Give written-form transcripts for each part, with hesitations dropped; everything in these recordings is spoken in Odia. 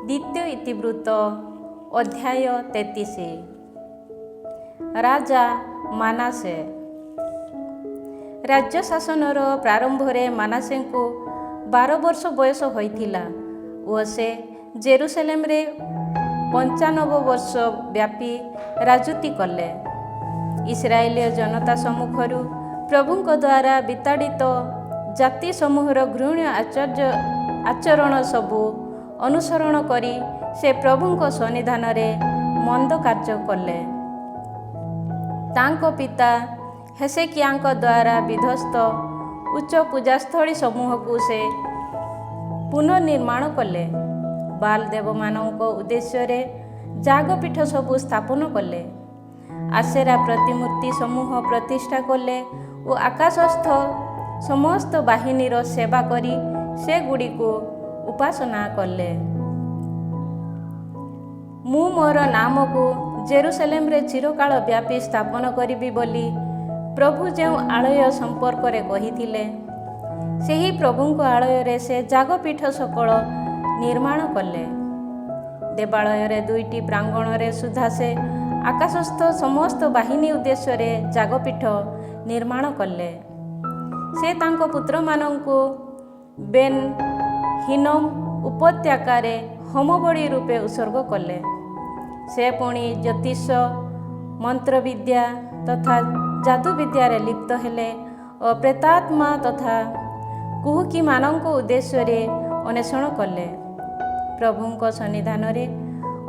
ଦ୍ୱିତୀୟ ଇତିବୃତ୍ତ ଅଧ୍ୟାୟ 33। ରାଜା ମାନାସେ। ରାଜ୍ୟ ଶାସନର ପ୍ରାରମ୍ଭରେ ମାନାସେଙ୍କୁ 12 ବର୍ଷ ବୟସ ହୋଇଥିଲା ଓ ସେ ଜେରୁସାଲେମରେ 95 ବର୍ଷ ବ୍ୟାପୀ ରାଜୁତି କଲେ। ଇସ୍ରାଏଲୀୟ ଜନତା ସମ୍ମୁଖରୁ ପ୍ରଭୁଙ୍କ ଦ୍ୱାରା ବିତାଡ଼ିତ ଜାତି ସମୂହର ଘୃଣ୍ୟ ଆଚରଣ ସବୁ ଅନୁସରଣ କରି ସେ ପ୍ରଭୁଙ୍କ ସନ୍ନିଧାନରେ ମନ୍ଦ କାର୍ଯ୍ୟ କଲେ। ତାଙ୍କ ପିତା ହେସେକିଆଙ୍କ ଦ୍ୱାରା ବିଧ୍ୱସ୍ତ ଉଚ୍ଚ ପୂଜାସ୍ଥଳୀ ସମୂହକୁ ସେ ପୁନର୍ନିର୍ମାଣ କଲେ। ବାଲ୍ ଦେବମାନଙ୍କ ଉଦ୍ଦେଶ୍ୟରେ ଯାଗପୀଠ ସବୁ ସ୍ଥାପନ କଲେ। ଆଶେରା ପ୍ରତିମୂର୍ତ୍ତି ସମୂହ ପ୍ରତିଷ୍ଠା କଲେ ଓ ଆକାଶସ୍ଥ ସମସ୍ତ ବାହିନୀର ସେବା କରି ସେଗୁଡ଼ିକୁ ଉପାସନା କଲେ। ମୁଁ ମୋର ନାମକୁ ଜେରୁସାଲେମରେ ଚିରକାଳ ବ୍ୟାପୀ ସ୍ଥାପନ କରିବି ବୋଲି ପ୍ରଭୁ ଯେଉଁ ଆଳୟ ସମ୍ପର୍କରେ କହିଥିଲେ, ସେହି ପ୍ରଭୁଙ୍କ ଆଳୟରେ ସେ ଯାଗପୀଠ ସକଳ ନିର୍ମାଣ କଲେ। ଦେବାଳୟରେ 2ଟି ପ୍ରାଙ୍ଗଣରେ ସୁଦ୍ଧା ସେ ଆକାଶସ୍ଥ ସମସ୍ତ ବାହିନୀ ଉଦ୍ଦେଶ୍ୟରେ ଯାଗପୀଠ ନିର୍ମାଣ କଲେ। ସେ ତାଙ୍କ ପୁତ୍ରମାନଙ୍କୁ ବେନ୍ ହିନୋମ ଉପତ୍ୟକାରେ ହୋମବଳି ରୂପେ ଉତ୍ସର୍ଗ କଲେ। ସେ ପୁଣି ଜ୍ୟୋତିଷ, ମନ୍ତ୍ରବିଦ୍ୟା ତଥା ଯାଦୁବିଦ୍ୟାରେ ଲିପ୍ତ ହେଲେ ଓ ପ୍ରେତାତ୍ମା ତଥା କୁହୁକୀମାନଙ୍କ ଉଦ୍ଦେଶ୍ୟରେ ଅନ୍ୱେଷଣ କଲେ। ପ୍ରଭୁଙ୍କ ସନ୍ନିଧାନରେ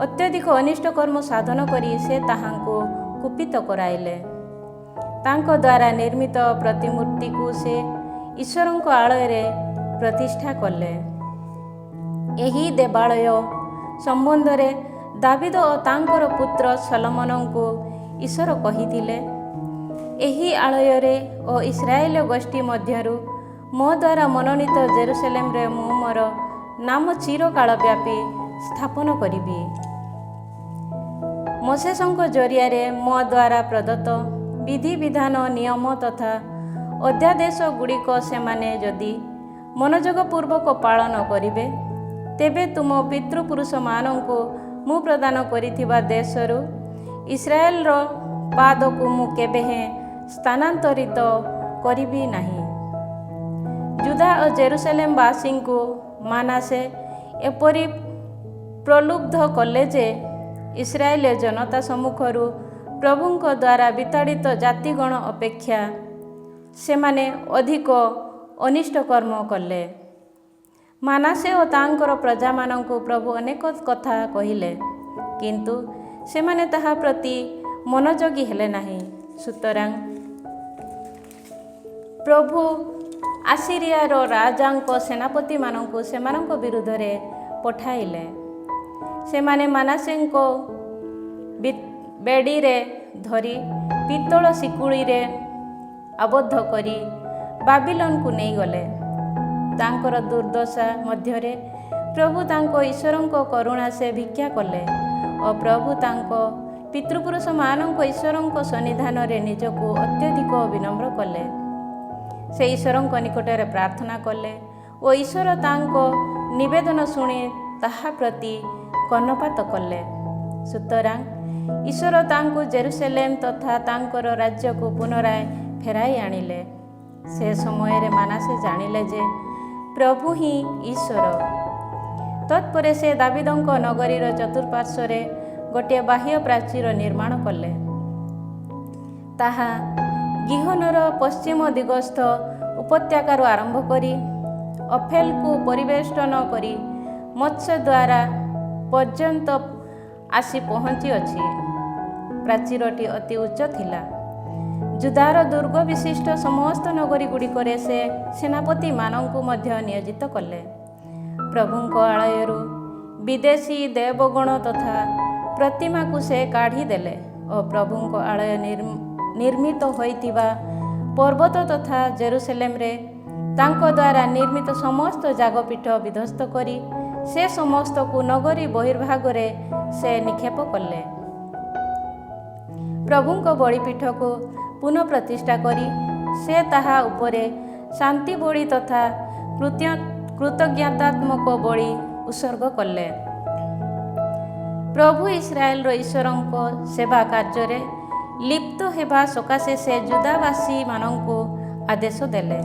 ଅତ୍ୟଧିକ ଅନିଷ୍ଟ କର୍ମ ସାଧନ କରି ସେ ତାହାଙ୍କୁ କୁପିତ କରାଇଲେ। ତାଙ୍କ ଦ୍ୱାରା ନିର୍ମିତ ପ୍ରତିମୂର୍ତ୍ତିକୁ ସେ ଈଶ୍ୱରଙ୍କ ଆଳୟରେ ପ୍ରତିଷ୍ଠା କଲେ। ଏହି ଦେବାଳୟ ସମ୍ବନ୍ଧରେ ଦାବିଦ ଓ ତାଙ୍କର ପୁତ୍ର ସଲୋମନଙ୍କୁ ଈଶ୍ୱର କହିଥିଲେ, ଏହି ଆଳୟରେ ଓ ଇସ୍ରାଏଲ ଗୋଷ୍ଠୀ ମଧ୍ୟରୁ ମୋ ଦ୍ୱାରା ମନୋନୀତ ଜେରୁସାଲେମରେ ମୁଁ ମୋର ନାମ ଚିରକାଳ ବ୍ୟାପୀ ସ୍ଥାପନ କରିବି। ମୋସେସଙ୍କ ଜରିଆରେ ମୋ ଦ୍ୱାରା ପ୍ରଦତ୍ତ ବିଧିବିଧାନ, ନିୟମ ତଥା ଅଧ୍ୟାଦେଶ ଗୁଡ଼ିକ ସେମାନେ ଯଦି ମନୋଯୋଗପୂର୍ବକ ପାଳନ କରିବେ, ତେବେ ତୁମ ପିତୃପୁରୁଷମାନଙ୍କୁ ମୁଁ ପ୍ରଦାନ କରିଥିବା ଦେଶରୁ ଇସ୍ରାଏଲର ପାଦକୁ ମୁଁ କେବେ ହେଁ ସ୍ଥାନାନ୍ତରିତ କରିବି ନାହିଁ। ଜୁଦା ଓ ଜେରୁସାଲେମବାସୀଙ୍କୁ ମାନାସେ ଏପରି ପ୍ରଲୁବ୍ଧ କଲେ ଯେ ଇସ୍ରାଏଲୀୟ ଜନତା ସମ୍ମୁଖରୁ ପ୍ରଭୁଙ୍କ ଦ୍ୱାରା ବିତାଡ଼ିତ ଜାତିଗଣ ଅପେକ୍ଷା ସେମାନେ ଅଧିକ ଅନିଷ୍ଟ କର୍ମ କଲେ। ମାନାସେ ଓ ତାଙ୍କର ପ୍ରଜାମାନଙ୍କୁ ପ୍ରଭୁ ଅନେକ କଥା କହିଲେ, କିନ୍ତୁ ସେମାନେ ତାହା ପ୍ରତି ମନୋଯୋଗୀ ହେଲେ ନାହିଁ। ସୁତରାଂ ପ୍ରଭୁ ଆସିରିଆର ରାଜାଙ୍କ ସେନାପତିମାନଙ୍କୁ ସେମାନଙ୍କ ବିରୁଦ୍ଧରେ ପଠାଇଲେ। ସେମାନେ ମାନାସେଙ୍କ ବେଡ଼ିରେ ଧରି ପିତ୍ତଳ ଶିକୁଳିରେ ଆବଦ୍ଧ କରି ବାବିଲୋନକୁ ନେଇଗଲେ। ତାଙ୍କର ଦୁର୍ଦ୍ଦଶା ମଧ୍ୟରେ ପ୍ରଭୁ ତାଙ୍କ ଈଶ୍ୱରଙ୍କ କରୁଣା ସେ ଭିକ୍ଷା କଲେ ଓ ପ୍ରଭୁ ତାଙ୍କ ପିତୃପୁରୁଷମାନଙ୍କ ଈଶ୍ୱରଙ୍କ ସନ୍ନିଧାନରେ ନିଜକୁ ଅତ୍ୟଧିକ ବିନମ୍ର କଲେ। ସେ ଈଶ୍ୱରଙ୍କ ନିକଟରେ ପ୍ରାର୍ଥନା କଲେ ଓ ଈଶ୍ୱର ତାଙ୍କ ନିବେଦନ ଶୁଣି ତାହା ପ୍ରତି କର୍ଣ୍ଣପାତ କଲେ। ସୁତରାଂ ଈଶ୍ୱର ତାଙ୍କୁ ଜେରୁସାଲେମ ତଥା ତାଙ୍କର ରାଜ୍ୟକୁ ପୁନରାୟ ଫେରାଇ ଆଣିଲେ। ସେ ସମୟରେ ମାନାସେ ଜାଣିଲେ ଯେ ପ୍ରଭୁ ହିଁ ଈଶ୍ୱର। ତତ୍ପରେ ସେ ଦାବିଦଙ୍କ ନଗରୀର ଚତୁଃପାର୍ଶ୍ୱରେ ଗୋଟିଏ ବାହ୍ୟ ପ୍ରାଚୀର ନିର୍ମାଣ କଲେ। ତାହା ଗିହୋନର ପଶ୍ଚିମ ଦିଗସ୍ଥ ଉପତ୍ୟକାରୁ ଆରମ୍ଭ କରି ଅଫେଲକୁ ପରିବେଷ୍ଟନ କରି ମତ୍ସ୍ୟଦ୍ୱାର ପର୍ଯ୍ୟନ୍ତ ଆସି ପହଞ୍ଚିଅଛି। ପ୍ରାଚୀରଟି ଅତି ଉଚ୍ଚ ଥିଲା। ଜୁଦାର ଦୁର୍ଗ ବିଶିଷ୍ଟ ସମସ୍ତ ନଗରୀଗୁଡ଼ିକରେ ସେ ସେନାପତିମାନଙ୍କୁ ମଧ୍ୟ ନିୟୋଜିତ କଲେ। ପ୍ରଭୁଙ୍କ ଆଳୟରୁ ବିଦେଶୀ ଦେବଗଣ ତଥା ପ୍ରତିମାକୁ ସେ କାଢ଼ିଦେଲେ ଓ ପ୍ରଭୁଙ୍କ ଆଳୟ ନିର୍ମିତ ହୋଇଥିବା ପର୍ବତ ତଥା ଜେରୁସାଲେମରେ ତାଙ୍କ ଦ୍ୱାରା ନିର୍ମିତ ସମସ୍ତ ଯାଗପୀଠ ବିଧ୍ୱସ୍ତ କରି ସେ ସମସ୍ତକୁ ନଗରୀ ବହିର୍ଭାଗରେ ସେ ନିକ୍ଷେପ କଲେ। ପ୍ରଭୁଙ୍କ ବଳିପୀଠକୁ ପୁନଃ ପ୍ରତିଷ୍ଠା କରି ସେ ତାହା ଉପରେ ଶାନ୍ତି ବଳି ତଥା କୃତଜ୍ଞତାତ୍ମକ ବଳି ଉତ୍ସର୍ଗ କଲେ। ପ୍ରଭୁ ଇସ୍ରାଏଲର ଈଶ୍ୱରଙ୍କ ସେବା କାର୍ଯ୍ୟରେ ଲିପ୍ତ ହେବା ସକାଶେ ସେ ଯୁଦାବାସୀମାନଙ୍କୁ ଆଦେଶ ଦେଲେ।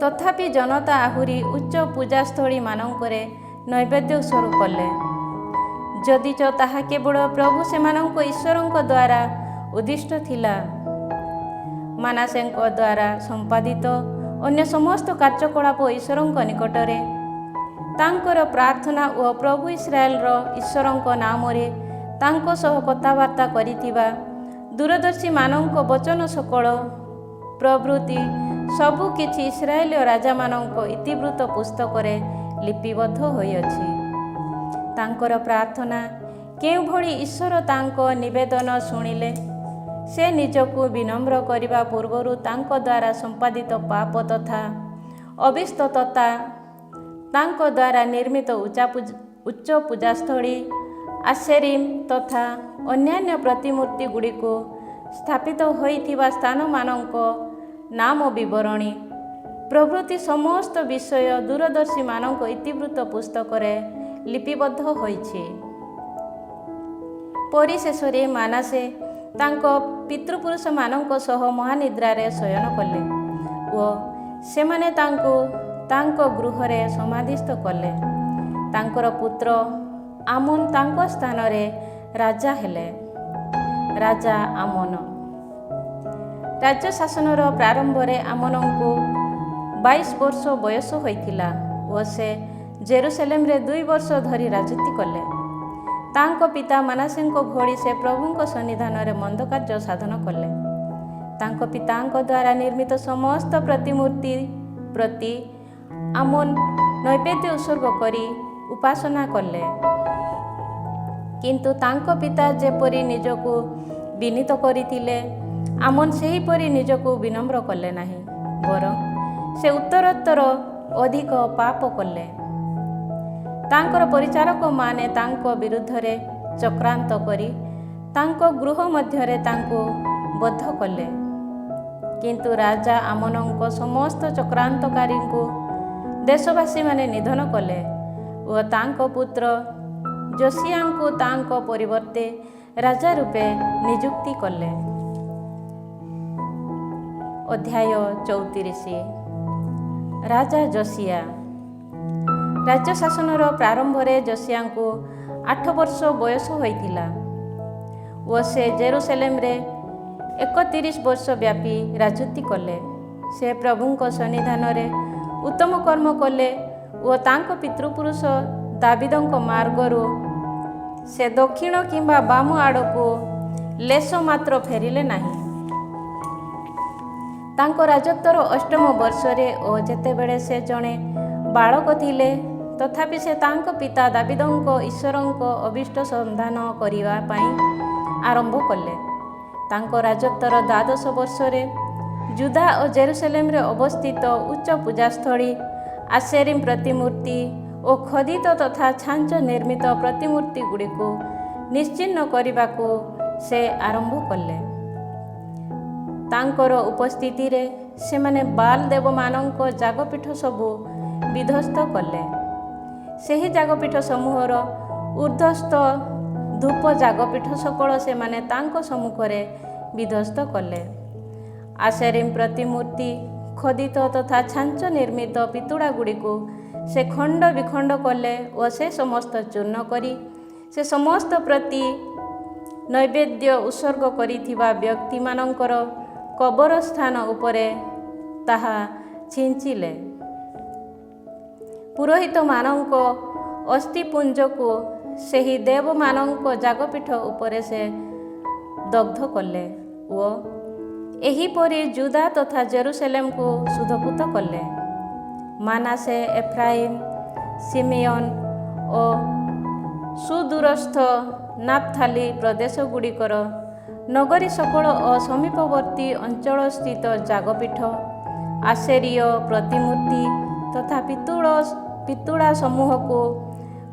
ତଥାପି ଜନତା ଆହୁରି ଉଚ୍ଚ ପୂଜାସ୍ଥଳୀମାନଙ୍କରେ ନୈବେଦ୍ୟ ଉତ୍ସର୍ଗ କଲେ, ଯଦିଚ ତାହା କେବଳ ପ୍ରଭୁ ସେମାନଙ୍କ ଈଶ୍ୱରଙ୍କ ଦ୍ୱାରା ଉଦ୍ଦିଷ୍ଟ ଥିଲା। ମାନାସେଙ୍କ ଦ୍ୱାରା ସମ୍ପାଦିତ ଅନ୍ୟ ସମସ୍ତ କାର୍ଯ୍ୟକଳାପ ଈଶ୍ୱରଙ୍କ ନିକଟରେ ତାଙ୍କର ପ୍ରାର୍ଥନା ଓ ପ୍ରଭୁ ଇସ୍ରାଏଲର ଈଶ୍ୱରଙ୍କ ନାମରେ ତାଙ୍କ ସହ କଥାବାର୍ତ୍ତା କରିଥିବା ଦୂରଦର୍ଶୀମାନଙ୍କ ବଚନ ସକଳ ପ୍ରଭୃତି ସବୁ କିଛି ଇସ୍ରାଏଲୀୟ ରାଜାମାନଙ୍କ ଇତିବୃତ୍ତ ପୁସ୍ତକରେ ଲିପିବଦ୍ଧ ହୋଇଅଛି। ତାଙ୍କର ପ୍ରାର୍ଥନା କେଉଁଭଳି ଈଶ୍ୱର ତାଙ୍କ ନିବେଦନ ଶୁଣିଲେ, ସେ ନିଜକୁ ବିନମ୍ର କରିବା ପୂର୍ବରୁ ତାଙ୍କ ଦ୍ୱାରା ସମ୍ପାଦିତ ପାପ ତଥା ଅବିଶ୍ୱସ୍ତତା, ତାଙ୍କ ଦ୍ୱାରା ନିର୍ମିତ ଉଚ୍ଚ ପୂଜାସ୍ଥଳୀ, ଆସେରିମ୍ ତଥା ଅନ୍ୟାନ୍ୟ ପ୍ରତିମୂର୍ତ୍ତି ଗୁଡ଼ିକୁ ସ୍ଥାପିତ ହୋଇଥିବା ସ୍ଥାନମାନଙ୍କ ନାମ ବିବରଣୀ ପ୍ରଭୃତି ସମସ୍ତ ବିଷୟ ଦୂରଦର୍ଶୀମାନଙ୍କ ଇତିବୃତ୍ତ ପୁସ୍ତକରେ ଲିପିବଦ୍ଧ ହୋଇଛି। ପରିଶେଷରେ ମାନାସେ ତାଙ୍କ ପିତୃପୁରୁଷମାନଙ୍କ ସହ ମହାନିଦ୍ରାରେ ଶୟନ କଲେ ଓ ସେମାନେ ତାଙ୍କୁ ତାଙ୍କ ଗୃହରେ ସମାଧିସ୍ଥ କଲେ। ତାଙ୍କର ପୁତ୍ର ଆମୋନ ତାଙ୍କ ସ୍ଥାନରେ ରାଜା ହେଲେ। ରାଜା ଆମୋନ ରାଜ୍ୟ ଶାସନର ପ୍ରାରମ୍ଭରେ ଆମୋନଙ୍କୁ 22 ବର୍ଷ ବୟସ ହୋଇଥିଲା ଓ ସେ ଜେରୁସାଲେମରେ 2 ବର୍ଷ ଧରି ରାଜୁତି କଲେ। ତାଙ୍କ ପିତା ମାନାସେଙ୍କ ଭଳି ସେ ପ୍ରଭୁଙ୍କ ସନ୍ନିଧାନରେ ମନ୍ଦ କାର୍ଯ୍ୟ ସାଧନ କଲେ। ତାଙ୍କ ପିତାଙ୍କ ଦ୍ୱାରା ନିର୍ମିତ ସମସ୍ତ ପ୍ରତିମୂର୍ତ୍ତି ପ୍ରତି ଆମୋନ ନୈବେଦ୍ୟ ଉତ୍ସର୍ଗ କରି ଉପାସନା କଲେ। କିନ୍ତୁ ତାଙ୍କ ପିତା ଯେପରି ନିଜକୁ ବିନୀତ କରିଥିଲେ, ଆମୋନ ସେହିପରି ନିଜକୁ ବିନମ୍ର କଲେ ନାହିଁ, ବରଂ ସେ ଉତ୍ତରୋତ୍ତର ଅଧିକ ପାପ କଲେ। ତାଙ୍କର ପରିଚାରକମାନେ ତାଙ୍କ ବିରୁଦ୍ଧରେ ଚକ୍ରାନ୍ତ କରି ତାଙ୍କ ଗୃହ ମଧ୍ୟରେ ତାଙ୍କୁ ବଦ୍ଧ କଲେ। କିନ୍ତୁ ରାଜା ଆମୋନଙ୍କ ସମସ୍ତ ଚକ୍ରାନ୍ତକାରୀଙ୍କୁ ଦେଶବାସୀମାନେ ନିଧନ କଲେ ଓ ତାଙ୍କ ପୁତ୍ର ଯୋସିଆଙ୍କୁ ତାଙ୍କ ପରିବର୍ତ୍ତେ ରାଜା ରୂପେ ନିଯୁକ୍ତି କଲେ। ଅଧ୍ୟାୟ 34। ରାଜା ଯୋସିଆ। ରାଜ୍ୟ ଶାସନର ପ୍ରାରମ୍ଭରେ ଯୋସିଆଙ୍କୁ 8 ବର୍ଷ ବୟସ ହୋଇଥିଲା ଓ ସେ ଜେରୁସାଲେମରେ 31 ବର୍ଷ ବ୍ୟାପୀ ରାଜୁତି କଲେ। ସେ ପ୍ରଭୁଙ୍କ ସନ୍ନିଧାନରେ ଉତ୍ତମ କର୍ମ କଲେ ଓ ତାଙ୍କ ପିତୃପୁରୁଷ ଦାବିଦଙ୍କ ମାର୍ଗରୁ ସେ ଦକ୍ଷିଣ କିମ୍ବା ବାମ ଆଡ଼କୁ ଲେଶ ମାତ୍ର ଫେରିଲେ ନାହିଁ। ତାଙ୍କ ରାଜତ୍ୱର 8ମ ବର୍ଷରେ ଓ ଯେତେବେଳେ ସେ ଜଣେ ବାଳକ ଥିଲେ, ତଥାପି ସେ ତାଙ୍କ ପିତା ଦାବିଦଙ୍କ ଈଶ୍ୱରଙ୍କ ଅଭୀଷ୍ଟ ସନ୍ଧାନ କରିବା ପାଇଁ ଆରମ୍ଭ କଲେ। ତାଙ୍କ ରାଜତ୍ୱର 12 ବର୍ଷରେ ଜୁଦା ଓ ଜେରୁସାଲେମରେ ଅବସ୍ଥିତ ଉଚ୍ଚ ପୂଜାସ୍ଥଳୀ, ଆସେରିମ୍ ପ୍ରତିମୂର୍ତ୍ତି ଓ ଖୋଦିତ ତଥା ଛାଞ୍ଚ ନିର୍ମିତ ପ୍ରତିମୂର୍ତ୍ତି ଗୁଡ଼ିକୁ ନିଶ୍ଚିହ୍ନ କରିବାକୁ ସେ ଆରମ୍ଭ କଲେ। ତାଙ୍କର ଉପସ୍ଥିତିରେ ସେମାନେ ବାଲ ଦେବମାନଙ୍କ ଯାଗପୀଠ ସବୁ ବିଧ୍ୱସ୍ତ କଲେ। ସେହି ଯାଗପୀଠ ସମୂହର ଊର୍ଦ୍ଧ୍ୱସ୍ଥ ଧୂପ ଯାଗପୀଠ ସକଳ ସେମାନେ ତାଙ୍କ ସମ୍ମୁଖରେ ବିଧ୍ୱସ୍ତ କଲେ। ଆସେରିମ୍ ପ୍ରତିମୂର୍ତ୍ତି, ଖୋଦିତ ତଥା ଛାଞ୍ଚ ନିର୍ମିତ ପିତୁଳା ଗୁଡ଼ିକୁ ସେ ଖଣ୍ଡ ବିଖଣ୍ଡ କଲେ ଓ ସେ ସମସ୍ତ ଚୂର୍ଣ୍ଣ କରି ସେ ସମସ୍ତ ପ୍ରତି ନୈବେଦ୍ୟ ଉତ୍ସର୍ଗ କରିଥିବା ବ୍ୟକ୍ତିମାନଙ୍କର କବରସ୍ଥାନ ଉପରେ ତାହା ଛିଞ୍ଚିଲେ। ପୁରୋହିତମାନଙ୍କ ଅସ୍ଥିପୁଞ୍ଜକୁ ସେହି ଦେବମାନଙ୍କ ଯାଗପୀଠ ଉପରେ ସେ ଦଗ୍ଧ କଲେ ଓ ଏହିପରି ଜୁଦା ତଥା ଜେରୁସାଲେମକୁ ଶୁଦ୍ଧପୂତ କଲେ। ମାନାସେ, ଏଫ୍ରାଇମ୍, ସିମିୟନ ଓ ସୁଦୂରସ୍ଥ ନାଫଥାଲି ପ୍ରଦେଶଗୁଡ଼ିକର ନଗରୀ ସକଳ ଓ ସମୀପବର୍ତ୍ତୀ ଅଞ୍ଚଳସ୍ଥିତ ଯାଗପୀଠ, ଆସେରୀୟ ପ୍ରତିମୂର୍ତ୍ତି ତଥା ପିତୁଳା ସମୂହକୁ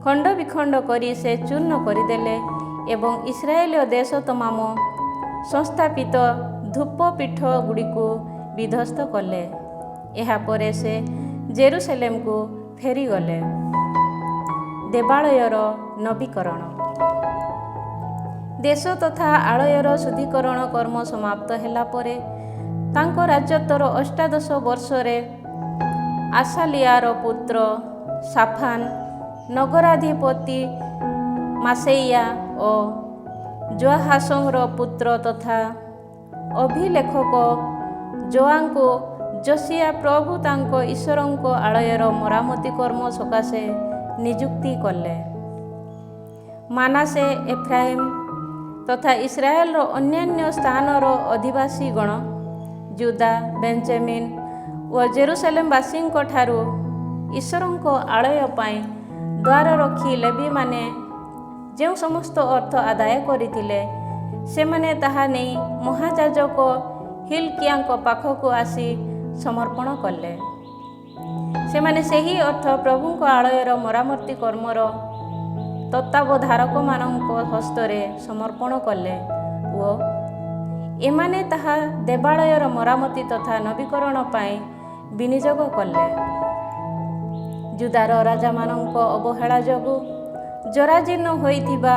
ଖଣ୍ଡ ବିଖଣ୍ଡ କରି ସେ ଚୂର୍ଣ୍ଣ କରିଦେଲେ ଏବଂ ଇସ୍ରାଏଲୀୟ ଦେଶ ତମାମ ସଂସ୍ଥାପିତ ଧୂପପୀଠ ଗୁଡ଼ିକୁ ବିଧ୍ୱସ୍ତ କଲେ। ଏହାପରେ ସେ ଜେରୁସାଲେମକୁ ଫେରିଗଲେ। ଦେବାଳୟର ନବୀକରଣ। ଦେଶ ତଥା ଆଳୟର ଶୁଦ୍ଧିକରଣ କର୍ମ ସମାପ୍ତ ହେଲା ପରେ ତାଙ୍କ ରାଜତ୍ୱର 18 ବର୍ଷରେ ଆସାଲିଆର ପୁତ୍ର ସାଫାନ, ନଗରାଧିପତି ମାସେଇୟା ଓ ଯୋଆହାସଙ୍କର ପୁତ୍ର ତଥା ଅଭିଲେଖକ ଯୋଆଙ୍କୁ ଯୋସିୟା ପ୍ରଭୁ ତାଙ୍କ ଈଶ୍ୱରଙ୍କ ଆଳୟର ମରାମତି କର୍ମ ସକାଶେ ନିଯୁକ୍ତି କଲେ। ମାନାସେ, ଏଫ୍ରାଇମ୍ ତଥା ଇସ୍ରାଏଲର ଅନ୍ୟାନ୍ୟ ସ୍ଥାନର ଅଧିବାସୀଗଣ ଜୁଦା, ବେଞ୍ଜାମିନ ଓ ଜେରୁସାଲେମବାସୀଙ୍କ ଠାରୁ ଈଶ୍ୱରଙ୍କ ଆଳୟ ପାଇଁ ଦ୍ୱାରରକ୍ଷୀ ଲେବୀମାନେ ଯେଉଁ ସମସ୍ତ ଅର୍ଥ ଆଦାୟ କରିଥିଲେ, ସେମାନେ ତାହା ନେଇ ମହାଯାଜକ ହିଲ୍କିୟାଙ୍କ ପାଖକୁ ଆସି ସମର୍ପଣ କଲେ। ସେମାନେ ସେହି ଅର୍ଥ ପ୍ରଭୁଙ୍କ ଆଳୟର ମରାମତି କର୍ମର ତତ୍ତ୍ୱାବଧାରକମାନଙ୍କ ହସ୍ତରେ ସମର୍ପଣ କଲେ ଓ ଏମାନେ ତାହା ଦେବାଳୟର ମରାମତି ତଥା ନବୀକରଣ ପାଇଁ ବିନିଯୋଗ କଲେ। ଜୁଦାର ରାଜାମାନଙ୍କ ଅବହେଳା ଯୋଗୁଁ ଜରାଜୀର୍ଣ୍ଣ ହୋଇଥିବା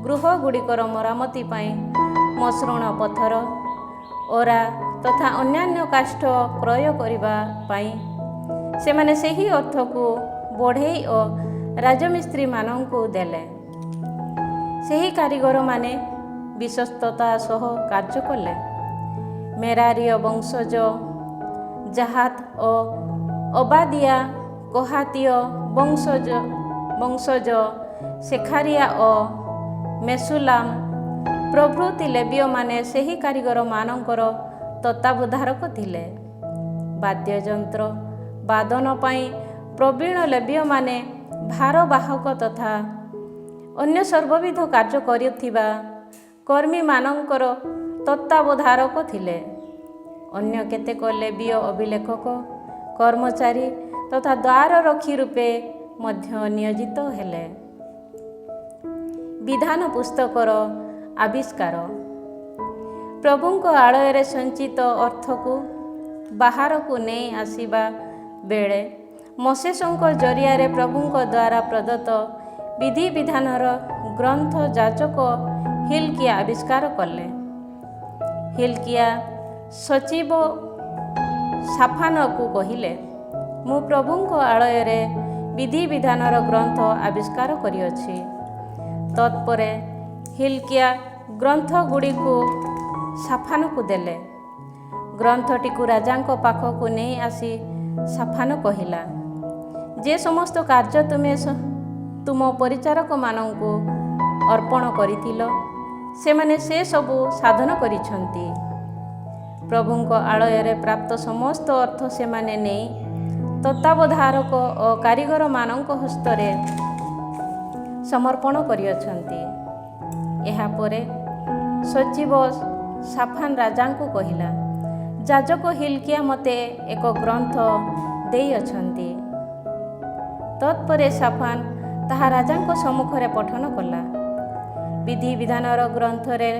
ଗୃହଗୁଡ଼ିକର ମରାମତି ପାଇଁ ମସୃଣ ପଥର, ଅରା ତଥା ଅନ୍ୟାନ୍ୟ କାଷ୍ଠ କ୍ରୟ କରିବା ପାଇଁ ସେମାନେ ସେହି ଅର୍ଥକୁ ବଢ଼େଇ ଓ ରାଜମିସ୍ତ୍ରୀମାନଙ୍କୁ ଦେଲେ। ସେହି କାରିଗରମାନେ ବିଶ୍ୱସ୍ତତା ସହ କାର୍ଯ୍ୟ କଲେ। ମେରାରୀୟ ବଂଶଜ ଜାହାତ ଓ ଅବାଦିଆ, କୋହାତୀୟ ବଂଶଜ ସେଖାରିଆ ଓ ମେସୁଲାମ ପ୍ରଭୃତି ଲେବୀୟମାନେ ସେହି କାରିଗରମାନଙ୍କର ତତ୍ତ୍ୱାବଧାରକ ଥିଲେ। ବାଦ୍ୟଯନ୍ତ୍ର ବାଦନ ପାଇଁ ପ୍ରବୀଣ ଲେବୀୟମାନେ ଭାରବାହକ ତଥା ଅନ୍ୟ ସର୍ବବିଧ କାର୍ଯ୍ୟ କରୁଥିବା କର୍ମୀମାନଙ୍କର ତତ୍ତ୍ୱାବଧାରକ ଥିଲେ। ଅନ୍ୟ କେତେକ ଲେବୀୟ ଅଭିଲେଖକ, କର୍ମଚାରୀ ତଥା ଦ୍ୱାରରକ୍ଷୀ ରୂପେ ମଧ୍ୟ ନିୟୋଜିତ ହେଲେ। ବିଧାନ ପୁସ୍ତକର ଆବିଷ୍କାର। ପ୍ରଭୁଙ୍କ ଆଳୟରେ ସଞ୍ଚିତ ଅର୍ଥକୁ ବାହାରକୁ ନେଇ ଆସିବା ବେଳେ ମୋସେସଙ୍କ ଜରିଆରେ ପ୍ରଭୁଙ୍କ ଦ୍ୱାରା ପ୍ରଦତ୍ତ ବିଧିବିଧାନର ଗ୍ରନ୍ଥ ଯାଜକ ହିଲ୍କିୟା ଆବିଷ୍କାର କଲେ। ହିଲ୍କିୟା ସଚିବ ସାଫାନକୁ କହିଲେ, ମୁଁ ପ୍ରଭୁଙ୍କ ଆଳୟରେ ବିଧିବିଧାନର ଗ୍ରନ୍ଥ ଆବିଷ୍କାର କରିଅଛି। ତତ୍ପରେ ହିଲ୍କିୟା ଗ୍ରନ୍ଥଗୁଡ଼ିକୁ ସାଫାନକୁ ଦେଲେ। ଗ୍ରନ୍ଥଟିକୁ ରାଜାଙ୍କ ପାଖକୁ ନେଇ ଆସି ସାଫାନ କହିଲା, ଯେ ସମସ୍ତ କାର୍ଯ୍ୟ ତୁମେ ତୁମ ପରିଚାରକମାନଙ୍କୁ ଅର୍ପଣ କରିଥିଲ, ସେମାନେ ସେ ସବୁ ସାଧନ କରିଛନ୍ତି। ପ୍ରଭୁଙ୍କ ଆଳୟରେ ପ୍ରାପ୍ତ ସମସ୍ତ ଅର୍ଥ ସେମାନେ ନେଇ ତତ୍ତ୍ୱାବଧାରକ ଓ କାରିଗରମାନଙ୍କ ହସ୍ତରେ ସମର୍ପଣ କରିଅଛନ୍ତି। ଏହାପରେ ସଚିବ ସାଫାନ ରାଜାଙ୍କୁ କହିଲା, ଯାଜକ ହିଲ୍କିୟା ମୋତେ ଏକ ଗ୍ରନ୍ଥ ଦେଇଅଛନ୍ତି। ତତ୍ପରେ ସାଫାନ ତାହା ରାଜାଙ୍କ ସମ୍ମୁଖରେ ପଠନ କଲା। ବିଧିବିଧାନର ଗ୍ରନ୍ଥରେ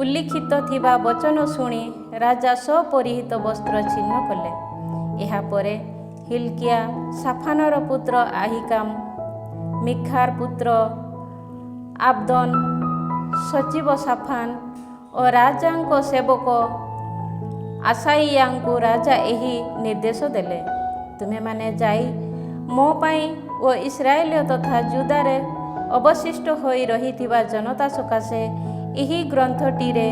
ଉଲ୍ଲିଖିତ ଥିବା ବଚନ ଶୁଣି ରାଜା ସ୍ୱପରିହିତ ବସ୍ତ୍ର ଛିନ୍ନ କଲେ। ଏହାପରେ ହିଲ୍କିୟା ସାଫାନର ପୁତ୍ର আহিକାମ, ମିଖାର ପୁତ୍ର ଆବଦନ, ସଚିବ ସାଫାନ ଓ ରାଜାଙ୍କ ସେବକ ଆସାଇୟାଙ୍କୁ ରାଜା ଏହି ନିର୍ଦ୍ଦେଶ ଦେଲେ, ତୁମେମାନେ ଯାଇ ମୋ ପାଇଁ ଓ ଇସ୍ରାଏଲ ତଥା ଜୁଦାରେ ଅବଶିଷ୍ଟ ହୋଇ ରହିଥିବା ଜନତା ସକାଶେ ଏହି ଗ୍ରନ୍ଥଟିରେ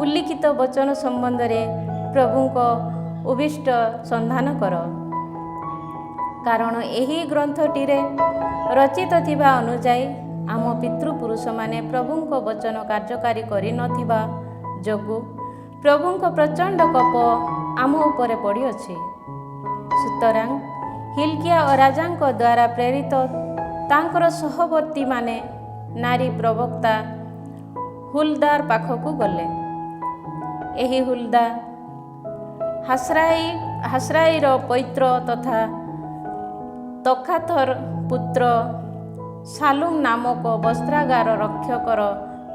ଉଲ୍ଲିଖିତ ବଚନ ସମ୍ବନ୍ଧରେ ପ୍ରଭୁଙ୍କ ଉଦ୍ଦିଷ୍ଟ ସନ୍ଧାନ କର। କାରଣ ଏହି ଗ୍ରନ୍ଥଟିରେ ରଚିତ ଥିବା ଅନୁଯାୟୀ ଆମ ପିତୃପୁରୁଷମାନେ ପ୍ରଭୁଙ୍କ ବଚନ କାର୍ଯ୍ୟକାରୀ କରିନଥିବା ଯୋଗୁଁ ପ୍ରଭୁଙ୍କ ପ୍ରଚଣ୍ଡ କୋପ ଆମ ଉପରେ ପଡ଼ିଅଛି। ସୁତରାଂ ହିଲ୍କିୟା ଓ ରାଜାଙ୍କ ଦ୍ୱାରା ପ୍ରେରିତ ତାଙ୍କର ସହବର୍ତ୍ତୀମାନେ ନାରୀ ପ୍ରବକ୍ତା ହୁଲ୍ଦାର ପାଖକୁ ଗଲେ। ଏହି ହୁଲ୍ଦା ହାସ୍ରାଇର ପୈତ୍ର ତଥା ତଖାଥର ପୁତ୍ର ସାଲୁମ ନାମକ ବସ୍ତ୍ରାଗାର ରକ୍ଷକର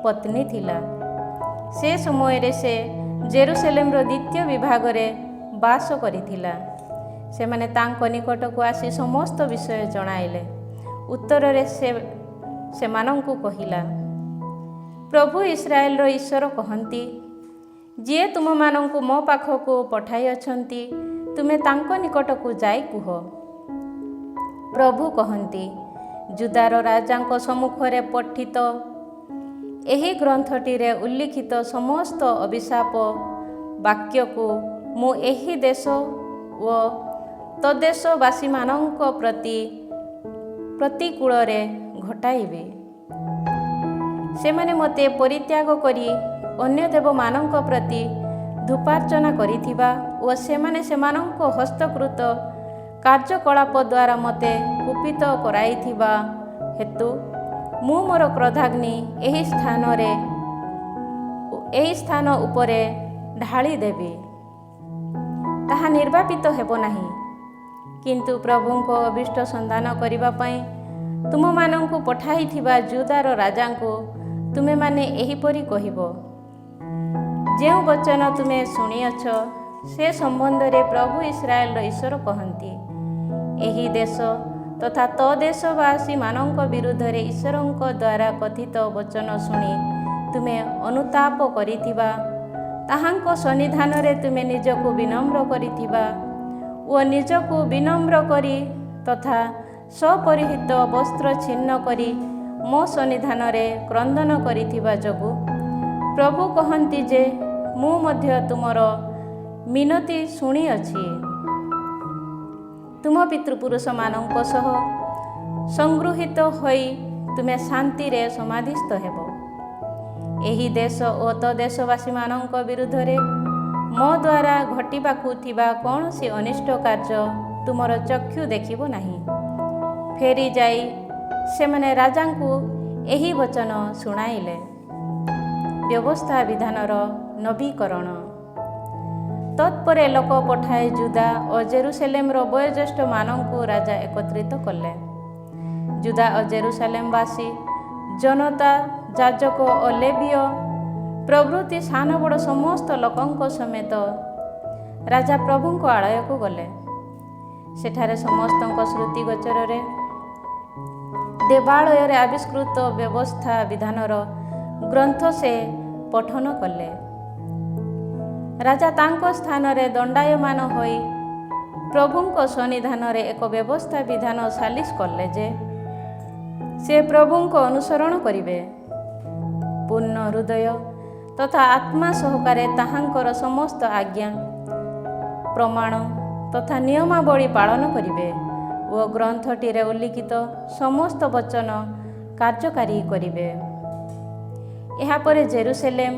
ପତ୍ନୀ ଥିଲା। ସେ ସମୟରେ ସେ ଜେରୁସାଲେମର ଦ୍ୱିତୀୟ ବିଭାଗରେ ବାସ କରିଥିଲା। ସେମାନେ ତାଙ୍କ ନିକଟକୁ ଆସି ସମସ୍ତ ବିଷୟ ଜଣାଇଲେ ଉତ୍ତରରେ ସେମାନଙ୍କୁ କହିଲା, ପ୍ରଭୁ ଇସ୍ରାଏଲର ଈଶ୍ୱର କହନ୍ତି, ଯିଏ ତୁମମାନଙ୍କୁ ମୋ ପାଖକୁ ପଠାଇଅଛନ୍ତି, ତୁମେ ତାଙ୍କ ନିକଟକୁ ଯାଇ କୁହ। ପ୍ରଭୁ କହନ୍ତି, ଜୁଦାର ରାଜାଙ୍କ ସମ୍ମୁଖରେ ପଠିତ ଏହି ଗ୍ରନ୍ଥଟିରେ ଉଲ୍ଲିଖିତ ସମସ୍ତ ଅଭିଶାପ ବାକ୍ୟକୁ ମୁଁ ଏହି ଦେଶ ଓ ତଦ୍ଦେଶବାସୀମାନଙ୍କ ପ୍ରତିକୂଳରେ ଘଟାଇବି। ସେମାନେ ମୋତେ ପରିତ୍ୟାଗ କରି ଅନ୍ୟ ଦେବମାନଙ୍କ ପ୍ରତି ଧୂପାର୍ଚ୍ଚନା କରିଥିବା ଓ ସେମାନେ ସେମାନଙ୍କ ହସ୍ତକୃତ କାର୍ଯ୍ୟକଳାପ ଦ୍ୱାରା ମୋତେ କୁପିତ କରାଇଥିବା ହେତୁ ମୁଁ ମୋର କ୍ରୋଧାଗ୍ନି ଏହି ସ୍ଥାନ ଉପରେ ଢାଳି ଦେବି। ତାହା ନିର୍ବାପିତ ହେବ ନାହିଁ। କିନ୍ତୁ ପ୍ରଭୁଙ୍କ ଅଭୀଷ୍ଟ ସନ୍ଧାନ କରିବା ପାଇଁ ତୁମମାନଙ୍କୁ ପଠାଇଥିବା ଜୁଦାର ରାଜାଙ୍କୁ ତୁମେମାନେ ଏହିପରି କହିବ, ଯେଉଁ ବଚନ ତୁମେ ଶୁଣିଅଛ ସେ ସମ୍ବନ୍ଧରେ ପ୍ରଭୁ ଇସ୍ରାଏଲର ଈଶ୍ୱର କହନ୍ତି, ଏହି ଦେଶ ତଥା ତଦେଶବାସୀମାନଙ୍କ ବିରୁଦ୍ଧରେ ଈଶ୍ୱରଙ୍କ ଦ୍ୱାରା କଥିତ ବଚନ ଶୁଣି ତୁମେ ଅନୁତାପ କରିଥିବା, ତାହାଙ୍କ ସନ୍ନିଧାନରେ ତୁମେ ନିଜକୁ ବିନମ୍ର କରିଥିବା ଓ ନିଜକୁ ବିନମ୍ର କରି ତଥା ସ୍ୱପରିହିତ ବସ୍ତ୍ର ଛିନ୍ନ କରି ମୋ ସନ୍ନିଧାନରେ କ୍ରନ୍ଦନ କରିଥିବା ଯୋଗୁଁ ପ୍ରଭୁ କହନ୍ତି ଯେ ମୁଁ ମଧ୍ୟ ତୁମର ମିନତି ଶୁଣିଅଛି। ତୁମ ପିତୃପୁରୁଷମାନଙ୍କ ସହ ସଂଗୃହୀତ ହୋଇ ତୁମେ ଶାନ୍ତିରେ ସମାଧିସ୍ଥ ହେବ। ଏହି ଦେଶ ଓ ତଦେଶବାସୀମାନଙ୍କ ବିରୁଦ୍ଧରେ ମୋ ଦ୍ୱାରା ଘଟିବାକୁ ଥିବା କୌଣସି ଅନିଷ୍ଟ କାର୍ଯ୍ୟ ତୁମର ଚକ୍ଷୁ ଦେଖିବ ନାହିଁ। ଫେରି ଯାଇ ସେମାନେ ରାଜାଙ୍କୁ ଏହି ବଚନ ଶୁଣାଇଲେ। ବ୍ୟବସ୍ଥା ବିଧାନର ନବୀକରଣ। ତତ୍ପରେ ଲୋକ ପଠାଇ ଜୁଦା ଓ ଜେରୁସାଲେମର ବୟୋଜ୍ୟେଷ୍ଠମାନଙ୍କୁ ରାଜା ଏକତ୍ରିତ କଲେ। ଜୁଦା ଓ ଜେରୁସାଲେମବାସୀ, ଜନତା, ଯାଜକ ଓ ଲେବୀୟ ପ୍ରଭୃତି ସାନ ବଡ଼ ସମସ୍ତ ଲୋକଙ୍କ ସମେତ ରାଜା ପ୍ରଭୁଙ୍କ ଆଳୟକୁ ଗଲେ। ସେଠାରେ ସମସ୍ତଙ୍କ ଶ୍ରୁତି ଗୋଚରରେ ଦେବାଳୟରେ ଆବିଷ୍କୃତ ବ୍ୟବସ୍ଥା ବିଧାନର ଗ୍ରନ୍ଥ ସେ ପଠନ କଲେ। ରାଜା ତାଙ୍କ ସ୍ଥାନରେ ଦଣ୍ଡାୟମାନ ହୋଇ ପ୍ରଭୁଙ୍କ ସନ୍ନିଧାନରେ ଏକ ବ୍ୟବସ୍ଥା ବିଧାନ ସାଲିସ କଲେ ଯେ ସେ ପ୍ରଭୁଙ୍କ ଅନୁସରଣ କରିବେ, ପୂର୍ଣ୍ଣ ହୃଦୟ ତଥା ଆତ୍ମା ସହକାରେ ତାହାଙ୍କର ସମସ୍ତ ଆଜ୍ଞା, ପ୍ରମାଣ ତଥା ନିୟମାବଳୀ ପାଳନ କରିବେ ଓ ଗ୍ରନ୍ଥଟିରେ ଉଲ୍ଲିଖିତ ସମସ୍ତ ବଚନ କାର୍ଯ୍ୟକାରୀ କରିବେ। ଏହାପରେ ଜେରୁସାଲେମ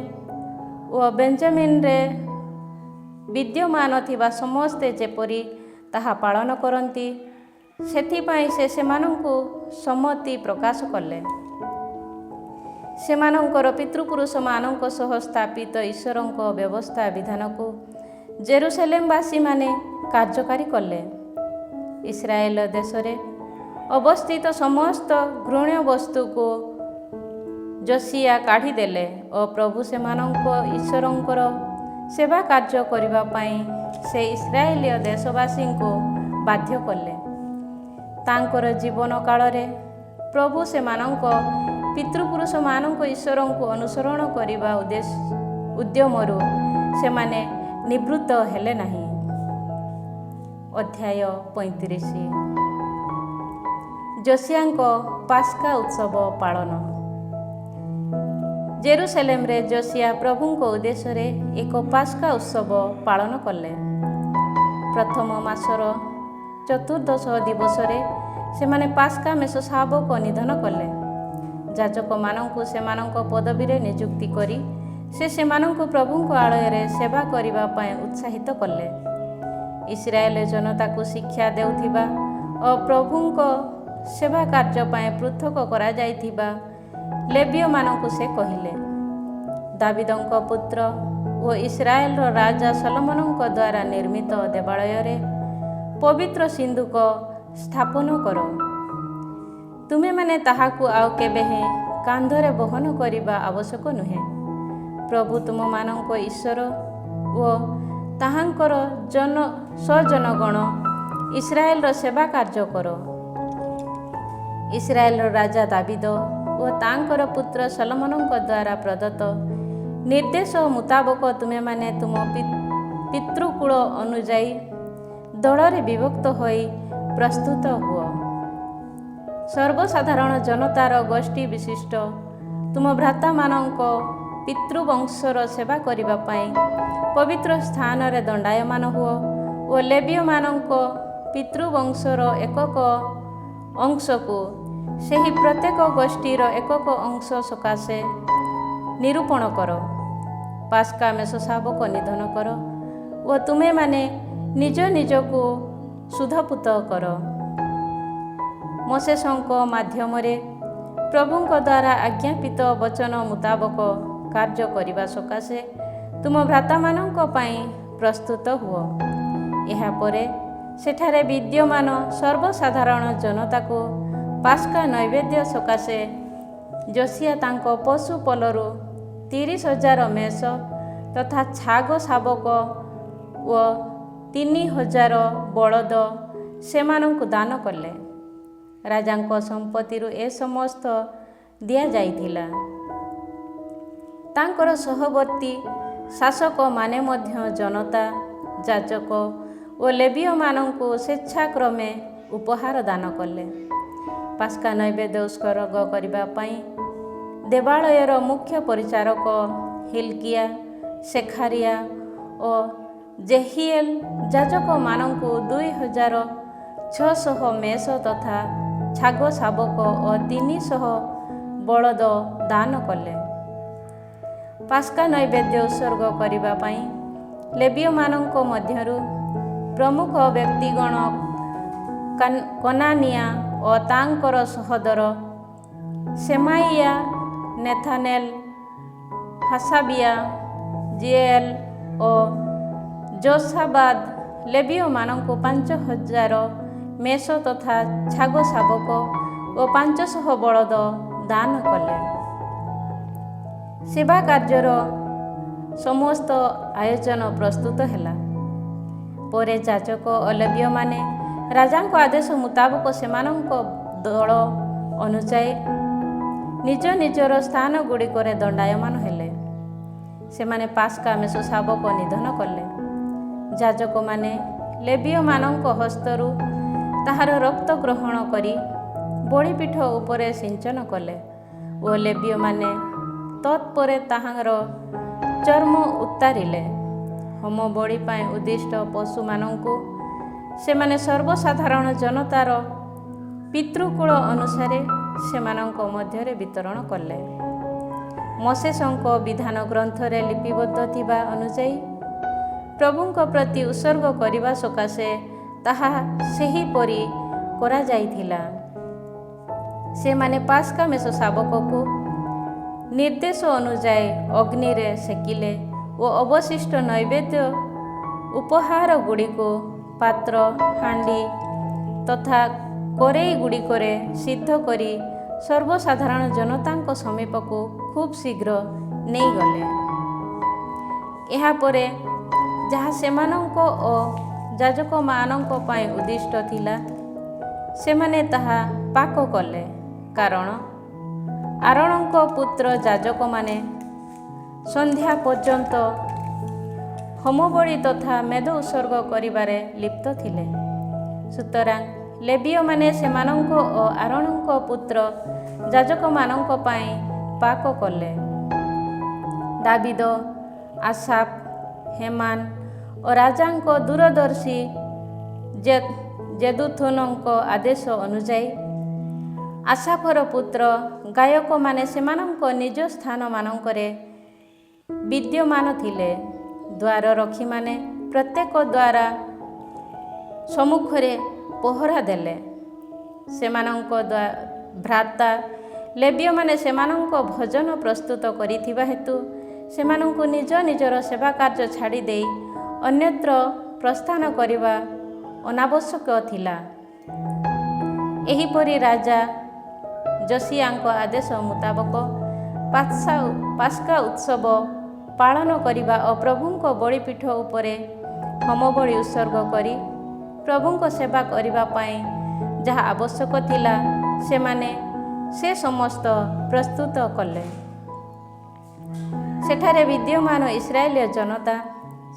ଓ ବେଞ୍ଜାମିନରେ ବିଦ୍ୟମାନ ଥିବା ସମସ୍ତେ ଯେପରି ତାହା ପାଳନ କରନ୍ତି, ସେଥିପାଇଁ ସେ ସେମାନଙ୍କୁ ସମ୍ମତି ପ୍ରକାଶ କଲେ। ସେମାନଙ୍କର ପିତୃପୁରୁଷମାନଙ୍କ ସହ ସ୍ଥାପିତ ଈଶ୍ୱରଙ୍କ ବ୍ୟବସ୍ଥା ବିଧାନକୁ ଜେରୁସାଲେମବାସୀମାନେ କାର୍ଯ୍ୟକାରୀ କଲେ। ଇସ୍ରାଏଲ ଦେଶରେ ଅବସ୍ଥିତ ସମସ୍ତ ଘୃଣ୍ୟ ବସ୍ତୁକୁ ଯୋସିଆ କାଢ଼ିଦେଲେ ଓ ପ୍ରଭୁ ସେମାନଙ୍କ ଈଶ୍ୱରଙ୍କର ସେବା କାର୍ଯ୍ୟ କରିବା ପାଇଁ ସେ ଇସ୍ରାଏଲୀୟ ଦେଶବାସୀଙ୍କୁ ବାଧ୍ୟ କଲେ। ତାଙ୍କର ଜୀବନ କାଳରେ ପ୍ରଭୁ ସେମାନଙ୍କ ପିତୃପୁରୁଷମାନଙ୍କ ଈଶ୍ୱରଙ୍କୁ ଅନୁସରଣ କରିବା ଉଦ୍ୟମରୁ ସେମାନେ ନିବୃତ୍ତ ହେଲେ ନାହିଁ। ଅଧ୍ୟାୟ 35। ଯୋସିଆଙ୍କ ପାସ୍କା ଉତ୍ସବ ପାଳନ। ଜେରୁସାଲେମରେ ଯୋସିଆ ପ୍ରଭୁଙ୍କ ଉଦ୍ଦେଶ୍ୟରେ ଏକ ପାସ୍କା ଉତ୍ସବ ପାଳନ କଲେ। ପ୍ରଥମ ମାସର ଚତୁର୍ଦ୍ଦଶ ଦିବସରେ ସେମାନେ ପାସ୍କା ମେଷ ଶାବକ ନିଧନ କଲେ। ଯାଜକମାନଙ୍କୁ ସେମାନଙ୍କ ପଦବୀରେ ନିଯୁକ୍ତି କରି ସେ ସେମାନଙ୍କୁ ପ୍ରଭୁଙ୍କ ଆଳୟରେ ସେବା କରିବା ପାଇଁ ଉତ୍ସାହିତ କଲେ। ଇସ୍ରାଏଲ ଜନତାକୁ ଶିକ୍ଷା ଦେଉଥିବା ଓ ପ୍ରଭୁଙ୍କ ସେବା କାର୍ଯ୍ୟ ପାଇଁ ପୃଥକ କରାଯାଇଥିବା ଲେବୀୟମାନଙ୍କୁ ସେ କହିଲେ, ଦାବିଦଙ୍କ ପୁତ୍ର ଓ ଇସ୍ରାଏଲର ରାଜା ସଲୋମନଙ୍କ ଦ୍ୱାରା ନିର୍ମିତ ଦେବାଳୟରେ ପବିତ୍ର ସିନ୍ଦୁକ ସ୍ଥାପନ କର। ତୁମେମାନେ ତାହାକୁ ଆଉ କେବେ ହେଁ କାନ୍ଧରେ ବହନ କରିବା ଆବଶ୍ୟକ ନୁହେଁ। ପ୍ରଭୁ ତୁମମାନଙ୍କ ଈଶ୍ୱର ଓ ତାହାଙ୍କର ସ୍ୱଜନଗଣ ଇସ୍ରାଏଲର ସେବା କାର୍ଯ୍ୟ କର। ଇସ୍ରାଏଲର ରାଜା ଦାବିଦ ଓ ତାଙ୍କର ପୁତ୍ର ସଲୋମନଙ୍କ ଦ୍ୱାରା ପ୍ରଦତ୍ତ ନିର୍ଦ୍ଦେଶ ମୁତାବକ ତୁମେମାନେ ତୁମ ପିତୃକୁଳ ଅନୁଯାୟୀ ଦଳରେ ବିଭକ୍ତ ହୋଇ ପ୍ରସ୍ତୁତ ହୁଅ। ସର୍ବସାଧାରଣ ଜନତାର ଗୋଷ୍ଠୀ ବିଶିଷ୍ଟ ତୁମ ଭ୍ରାତାମାନଙ୍କ ପିତୃବଂଶର ସେବା କରିବା ପାଇଁ ପବିତ୍ର ସ୍ଥାନରେ ଦଣ୍ଡାୟମାନ ହୁଅ ଓ ଲେବୀୟମାନଙ୍କ ପିତୃବଂଶର ଏକକ ଅଂଶକୁ ସେହି ପ୍ରତ୍ୟେକ ଗୋଷ୍ଠୀର ଏକକ ଅଂଶ ସକାଶେ ନିରୂପଣ କର। ପାସ୍କା ମେଷ ଶାବକ ନିଧନ କର ଓ ତୁମେମାନେ ନିଜ ନିଜକୁ ଶୁଦ୍ଧପୂତ କର। ମୋଶେସଙ୍କ ମାଧ୍ୟମରେ ପ୍ରଭୁଙ୍କ ଦ୍ୱାରା ଆଜ୍ଞାପିତ ବଚନ ମୁତାବକ କାର୍ଯ୍ୟ କରିବା ସକାଶେ ତୁମ ଭ୍ରାତାମାନଙ୍କ ପାଇଁ ପ୍ରସ୍ତୁତ ହୁଅ। ଏହାପରେ ସେଠାରେ ବିଦ୍ୟମାନ ସର୍ବସାଧାରଣ ଜନତାକୁ ପାସ୍କା ନୈବେଦ୍ୟ ସକାଶେ ଯୋସିଆ ତାଙ୍କ ପଶୁ ପଲରୁ 30,000 ମେଷ ତଥା ଛାଗ ଶାବକ ଓ 3,000 ବଳଦ ସେମାନଙ୍କୁ ଦାନ କଲେ। ରାଜାଙ୍କ ସମ୍ପତ୍ତିରୁ ଏ ସମସ୍ତ ଦିଆଯାଇଥିଲା। ତାଙ୍କର ସହବର୍ତ୍ତୀ ଶାସକମାନେ ମଧ୍ୟ ଜନତା, ଯାଜକ ଓ ଲେବୀୟମାନଙ୍କୁ ସ୍ୱେଚ୍ଛାକ୍ରମେ ଉପହାର ଦାନ କଲେ। ପାସ୍କା ନୈବେଦ୍ୟ ଉତ୍ସର୍ଗ କରିବା ପାଇଁ ଦେବାଳୟର ମୁଖ୍ୟ ପରିଚାରକ ହିଲ୍କିଆ, ସେଖାରିଆ ଓ ଜେହିଏଲ ଯାଜକମାନଙ୍କୁ 2,600 ମେଷ ତଥା ଛାଗ ଶାବକ ଓ 300 ବଳଦ ଦାନ କଲେ। ପାସ୍କା ନୈବେଦ୍ୟ ଉତ୍ସର୍ଗ କରିବା ପାଇଁ ଲେବୀୟମାନଙ୍କ ମଧ୍ୟରୁ ପ୍ରମୁଖ ବ୍ୟକ୍ତିଗଣ କନାନିଆ ଓ ତାଙ୍କର ସହୋଦର ସେମାଇଆ, ନେଥାନେଲ, ହାସାବିଆ, ଜିଏଲ ଓ ଯୋଶାବାଦ ଲେବୀୟମାନଙ୍କୁ 5,000 ମେଷ ତଥା ଛାଗ ଶାବକ ଓ 500 ବଳଦ ଦାନ କଲେ। ସେବା କାର୍ଯ୍ୟର ସମସ୍ତ ଆୟୋଜନ ପ୍ରସ୍ତୁତ ହେଲା ପରେ ଯାଜକ ଓ ଲେବୀୟମାନେ ରାଜାଙ୍କ ଆଦେଶ ମୁତାବକ ସେମାନଙ୍କ ଦଳ ଅନୁଯାୟୀ ନିଜ ନିଜର ସ୍ଥାନ ଗୁଡ଼ିକରେ ଦଣ୍ଡାୟମାନ ହେଲେ। ସେମାନେ ପାସ୍କା ମେଷ ଶାବକ ନିଧନ କଲେ। ଯାଜକମାନେ ଲେବୀୟମାନଙ୍କ ହସ୍ତରୁ ତାହାର ରକ୍ତ ଗ୍ରହଣ କରି ବଳିପୀଠ ଉପରେ ସିଞ୍ଚନ କଲେ ଓ ଲେବୀୟମାନେ ତତ୍ପରେ ତାହାର ଚର୍ମ ଉତ୍ତାରିଲେ। ହୋମ ବଳି ପାଇଁ ଉଦ୍ଦିଷ୍ଟ ପଶୁମାନଙ୍କୁ ସେମାନେ ସର୍ବସାଧାରଣ ଜନତାର ପିତୃକୁଳ ଅନୁସାରେ ସେମାନଙ୍କ ମଧ୍ୟରେ ବିତରଣ କଲେ। ମୋଶେସଙ୍କ ବିଧାନ ଗ୍ରନ୍ଥରେ ଲିପିବଦ୍ଧ ଥିବା ଅନୁଯାୟୀ ପ୍ରଭୁଙ୍କ ପ୍ରତି ଉତ୍ସର୍ଗ କରିବା ସକାଶେ ତାହା ସେହିପରି କରାଯାଇଥିଲା। ସେମାନେ ପାସ୍କା ମେଷ ଶାବକକୁ ନିର୍ଦ୍ଦେଶ ଅନୁଯାୟୀ ଅଗ୍ନିରେ ସେକିଲେ ଓ ଅବଶିଷ୍ଟ ନୈବେଦ୍ୟ ଉପହାର ଗୁଡ଼ିକୁ ପାତ୍ର, ହାଣ୍ଡି ତଥା କରେଇ ଗୁଡ଼ିକରେ ସିଦ୍ଧ କରି ସର୍ବସାଧାରଣ ଜନତାଙ୍କ ସମୀପକୁ ଖୁବ୍ ଶୀଘ୍ର ନେଇଗଲେ। ଏହାପରେ ଯାହା ସେମାନଙ୍କ ଓ ଯାଜକମାନଙ୍କ ପାଇଁ ଉଦ୍ଦିଷ୍ଟ ଥିଲା ସେମାନେ ତାହା ପାକ କଲେ, କାରଣ ଆରୋନଙ୍କ ପୁତ୍ର ଯାଜକମାନେ ସନ୍ଧ୍ୟା ପର୍ଯ୍ୟନ୍ତ ହୋମବଳି ତଥା ମେଦ ଉତ୍ସର୍ଗ କରିବାରେ ଲିପ୍ତ ଥିଲେ। ସୁତରାଂ ଲେବୀୟମାନେ ସେମାନଙ୍କ ଓ ଆରୋନଙ୍କ ପୁତ୍ର ଯାଜକମାନଙ୍କ ପାଇଁ ପାକ କଲେ। ଦାବିଦ, ଆସାଫ, ହେମାନ ଓ ରାଜାଙ୍କ ଦୂରଦର୍ଶୀ ଜେଦୁଥୁନଙ୍କ ଆଦେଶ ଅନୁଯାୟୀ ଆସାଫର ପୁତ୍ର ଗାୟକମାନେ ସେମାନଙ୍କ ନିଜ ସ୍ଥାନମାନଙ୍କରେ ବିଦ୍ୟମାନ ଥିଲେ। ଦ୍ୱାରରକ୍ଷୀମାନେ ପ୍ରତ୍ୟେକ ଦ୍ୱାର ସମ୍ମୁଖରେ ପହରା ଦେଲେ। ସେମାନଙ୍କ ଭ୍ରାତା ଲେବୀୟମାନେ ସେମାନଙ୍କ ଭୋଜନ ପ୍ରସ୍ତୁତ କରିଥିବା ହେତୁ ସେମାନଙ୍କୁ ନିଜ ନିଜର ସେବା କାର୍ଯ୍ୟ ଛାଡ଼ି ଦେଇ ଅନ୍ୟତ୍ର ପ୍ରସ୍ଥାନ କରିବା ଅନାବଶ୍ୟକ ଥିଲା। ଏହିପରି ରାଜା ଯୋସିଆଙ୍କ ଆଦେଶ ମୁତାବକ ପାସ୍କା ଉତ୍ସବ ପାଳନ କରିବା ଓ ପ୍ରଭୁଙ୍କ ବଳିପୀଠ ଉପରେ ହୋମବଳି ଉତ୍ସର୍ଗ କରି ପ୍ରଭୁଙ୍କ ସେବା କରିବା ପାଇଁ ଯାହା ଆବଶ୍ୟକ ଥିଲା ସେମାନେ ସେ ସମସ୍ତ ପ୍ରସ୍ତୁତ କଲେ। ସେଠାରେ ବିଦ୍ୟମାନ ଇସ୍ରାଏଲୀୟ ଜନତା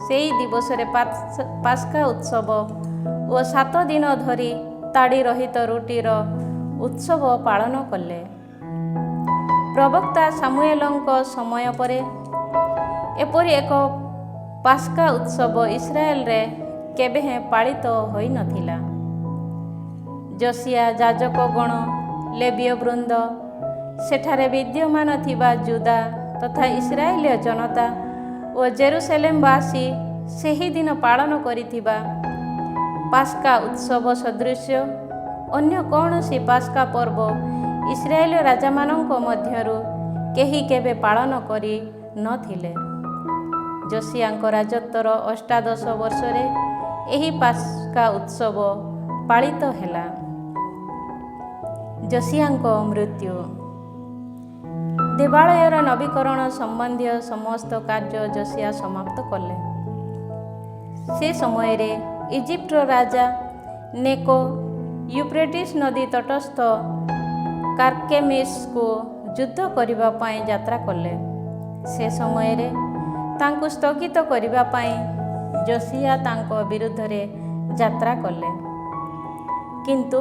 ସେହି ଦିବସରେ ପାସ୍କା ଉତ୍ସବ ଓ 7 ଦିନ ଧରି ତାଡ଼ି ରହିତ ରୁଟିର ଉତ୍ସବ ପାଳନ କଲେ। ପ୍ରବକ୍ତା ସାମୁଏଲଙ୍କ ସମୟ ପରେ ଏପରି ଏକ ପାସ୍କା ଉତ୍ସବ ଇସ୍ରାଏଲରେ କେବେ ହେଁ ପାଳିତ ହୋଇନଥିଲା। ଯୋସିଆ, ଯାଜକଗଣ, ଲେବୀୟ ବୃନ୍ଦ, ସେଠାରେ ବିଦ୍ୟମାନ ଥିବା ଜୁଦା ତଥା ଇସ୍ରାଏଲୀୟ ଜନତା ଓ ଜେରୁସାଲେମବାସୀ ସେହିଦିନ ପାଳନ କରିଥିବା ପାସ୍କା ଉତ୍ସବ ସଦୃଶ୍ୟ ଅନ୍ୟ କୌଣସି ପାସ୍କା ପର୍ବ ଇସ୍ରାଏଲୀୟ ରାଜାମାନଙ୍କ ମଧ୍ୟରୁ କେହି କେବେ ପାଳନ କରି ନଥିଲେ। ଯୋସିଆଙ୍କ ରାଜତ୍ୱର 18 ବର୍ଷରେ ଏହି ପାସ୍କା ଉତ୍ସବ ପାଳିତ ହେଲା। ଯୋସିଆଙ୍କ ମୃତ୍ୟୁ। ଦେବାଳୟର ନବୀକରଣ ସମ୍ବନ୍ଧୀୟ ସମସ୍ତ କାର୍ଯ୍ୟ ଯୋସିଆ ସମାପ୍ତ କଲେ। ସେ ସମୟରେ ଇଜିପ୍ଟର ରାଜା ନେକୋ ୟୁଫ୍ରେଟିସ୍ ନଦୀ ତଟସ୍ଥ କାର୍କେମିସ୍କୁ ଯୁଦ୍ଧ କରିବା ପାଇଁ ଯାତ୍ରା କଲେ। ସେ ସମୟରେ ତାଙ୍କୁ ସ୍ଥଗିତ କରିବା ପାଇଁ ଯୋସିଆ ତାଙ୍କ ବିରୁଦ୍ଧରେ ଯାତ୍ରା କଲେ। କିନ୍ତୁ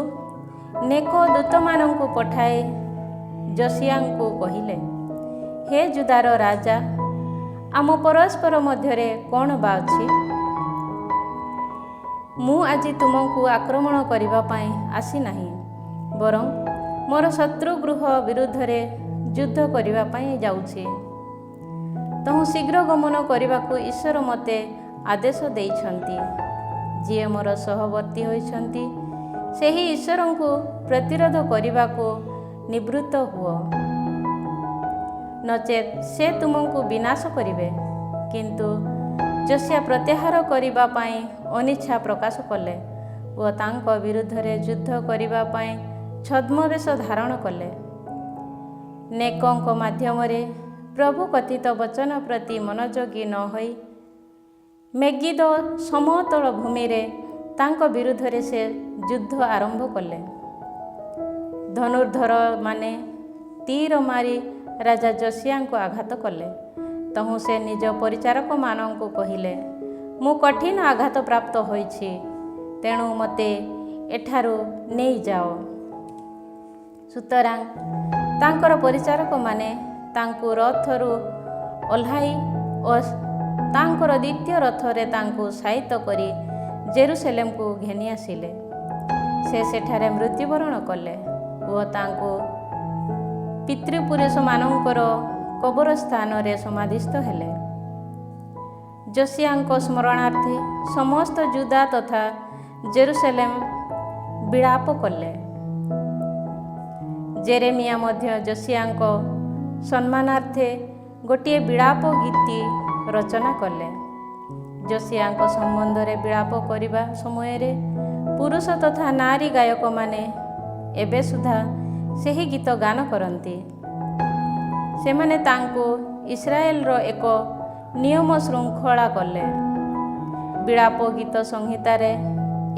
ନେକୋ ଦୂତମାନଙ୍କୁ ପଠାଇ ଯୋସିଆଙ୍କୁ କହିଲେ, ହେ ଜୁଦାର ରାଜା, ଆମ ପରସ୍ପର ମଧ୍ୟରେ କ'ଣ ବା ଅଛି? ମୁଁ ଆଜି ତୁମକୁ ଆକ୍ରମଣ କରିବା ପାଇଁ ଆସିନାହିଁ, ବରଂ ମୋର ଶତ୍ରୁ ଗୃହ ବିରୁଦ୍ଧରେ ଯୁଦ୍ଧ କରିବା ପାଇଁ ଯାଉଛି। ତହୁଁ ଶୀଘ୍ର ଗମନ କରିବାକୁ ଈଶ୍ୱର ମୋତେ ଆଦେଶ ଦେଇଛନ୍ତି। ଯିଏ ମୋର ସହବର୍ତ୍ତୀ ହୋଇଛନ୍ତି, ସେହି ଈଶ୍ୱରଙ୍କୁ ପ୍ରତିରୋଧ କରିବାକୁ ନିବୃତ୍ତ ହୁଅ, ନଚେତ୍ ସେ ତୁମକୁ ବିନାଶ କରିବେ। କିନ୍ତୁ ଯୋସିଆ ପ୍ରତ୍ୟାହାର କରିବା ପାଇଁ ଅନିଚ୍ଛା ପ୍ରକାଶ କଲେ ଓ ତାଙ୍କ ବିରୁଦ୍ଧରେ ଯୁଦ୍ଧ କରିବା ପାଇଁ ଛଦ୍ମବେଶ ଧାରଣ କଲେ। ନେକୋଙ୍କ ମାଧ୍ୟମରେ ପ୍ରଭୁ କଥିତ ବଚନ ପ୍ରତି ମନୋଯୋଗୀ ନ ହୋଇ ମେଗିଦୋ ସମତଳ ଭୂମିରେ ତାଙ୍କ ବିରୁଦ୍ଧରେ ସେ ଯୁଦ୍ଧ ଆରମ୍ଭ କଲେ। ଧନୁର୍ଦ୍ଧରମାନେ ତୀର ମାରି ରାଜା ଯୋସିଆଙ୍କୁ ଆଘାତ କଲେ। ତହୁଁ ସେ ନିଜ ପରିଚାରକମାନଙ୍କୁ କହିଲେ, ମୁଁ କଠିନ ଆଘାତ ପ୍ରାପ୍ତ ହୋଇଛି, ତେଣୁ ମୋତେ ଏଠାରୁ ନେଇଯାଅ। ସୁତରାଂ ତାଙ୍କର ପରିଚାରକମାନେ ତାଙ୍କୁ ରଥରୁ ଓହ୍ଲାଇ ଓ ତାଙ୍କର ଦ୍ୱିତୀୟ ରଥରେ ତାଙ୍କୁ ସାଇତ କରି ଜେରୁସାଲେମକୁ ଘେନି ଆସିଲେ। ସେ ସେଠାରେ ମୃତ୍ୟୁବରଣ କଲେ ଓ ତାଙ୍କୁ ପିତୃପୁରୁଷମାନଙ୍କର କବରସ୍ଥାନରେ ସମାଧିସ୍ଥ ହେଲେ। ଯୋସିଆଙ୍କ ସ୍ମରଣାର୍ଥେ ସମସ୍ତ ଜୁଦା ତଥା ଜେରୁସାଲେମ ବିଳାପ କଲେ। ଜେରେମିଆ ମଧ୍ୟ ଯୋସିଆଙ୍କ ସମ୍ମାନାର୍ଥେ ଗୋଟିଏ ବିଳାପ ଗୀତି ରଚନା କଲେ। ଯୋସିଆଙ୍କ ସମ୍ବନ୍ଧରେ ବିଳାପ କରିବା ସମୟରେ ପୁରୁଷ ତଥା ନାରୀ ଗାୟକମାନେ ଏବେ ସୁଦ୍ଧା ସେହି ଗୀତ ଗାନ କରନ୍ତି। ସେମାନେ ତାଙ୍କୁ ଇସ୍ରାଏଲର ଏକ ନିୟମ ଶୃଙ୍ଖଳା କଲେ। ବିଳାପ ଗୀତ ସଂହିତାରେ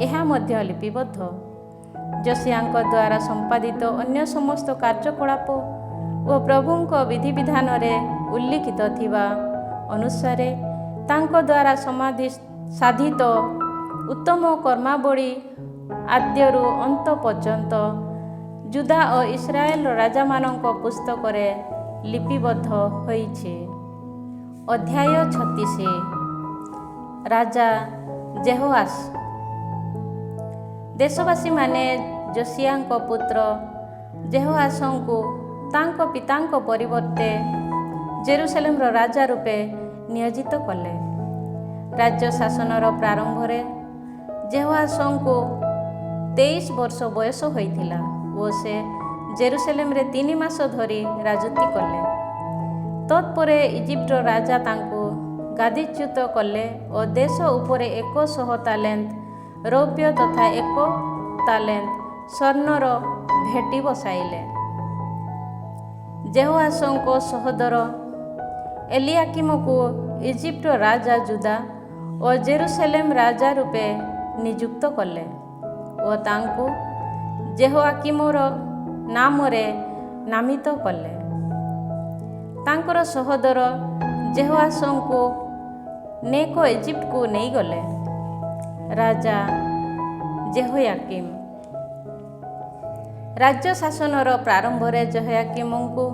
ଏହା ମଧ୍ୟ ଲିପିବଦ୍ଧ। ଯୋସିଆଙ୍କ ଦ୍ୱାରା ସମ୍ପାଦିତ ଅନ୍ୟ ସମସ୍ତ କାର୍ଯ୍ୟକଳାପ ଓ ପ୍ରଭୁଙ୍କ ବିଧିବିଧାନରେ ଉଲ୍ଲିଖିତ ଥିବା ଅନୁସାରେ ତାଙ୍କ ଦ୍ୱାରା ସାଧିତ ଉତ୍ତମ କର୍ମାବଳୀ ଆଦ୍ୟରୁ ଅନ୍ତ ପର୍ଯ୍ୟନ୍ତ ଜୁଦା ଓ ଇସ୍ରାଏଲର ରାଜାମାନଙ୍କ ପୁସ୍ତକରେ ଲିପିବଦ୍ଧ ହୋଇଛି। ଅଧ୍ୟାୟ 36। ରାଜା ଜେହୋଆଶ। ଦେଶବାସୀମାନେ ଯୋସିଆଙ୍କ ପୁତ୍ର ଜେହୋଆଶଙ୍କୁ ତାଙ୍କ ପିତାଙ୍କ ପରିବର୍ତ୍ତେ ଜେରୁସାଲେମର ରାଜା ରୂପେ ନିୟୋଜିତ କଲେ। ରାଜ୍ୟ ଶାସନର ପ୍ରାରମ୍ଭରେ ଜେହୋଆଶଙ୍କୁ 23 ବର୍ଷ ବୟସ ହୋଇଥିଲା ଓ ସେ ଜେରୁସାଲେମରେ 3 ମାସ ଧରି ରାଜୁତି କଲେ। ତତ୍ପରେ ଇଜିପ୍ଟର ରାଜା ତାଙ୍କୁ ଗାଦିଚ୍ୟୁତ କଲେ ଓ ଦେଶ ଉପରେ 100 ତାଲେନ୍ତ ରୌପ୍ୟ ତଥା 1 ତାଲେନ୍ତ ସ୍ୱର୍ଣ୍ଣର ଭେଟି ବସାଇଲେ। ଜେହୋଆଶଙ୍କ ସହୋଦର ଏଲିଆକିମକୁ ଇଜିପ୍ଟର ରାଜା ଜୁଦା ଓ ଜେରୁସାଲେମ ରାଜା ରୂପେ ନିଯୁକ୍ତ କଲେ ଓ ତାଙ୍କୁ ଜେହୋଆକିମର ନାମରେ ନାମିତ କଲେ। ତାଙ୍କର ସହୋଦର ଜେହୋଆଶଙ୍କୁ ନେକୋ ଇଜିପ୍ଟକୁ ନେଇଗଲେ। ରାଜା ଜେହୋୟାକିମ୍। ରାଜ୍ୟ ଶାସନର ପ୍ରାରମ୍ଭରେ ଜେହୋୟାକିମଙ୍କୁ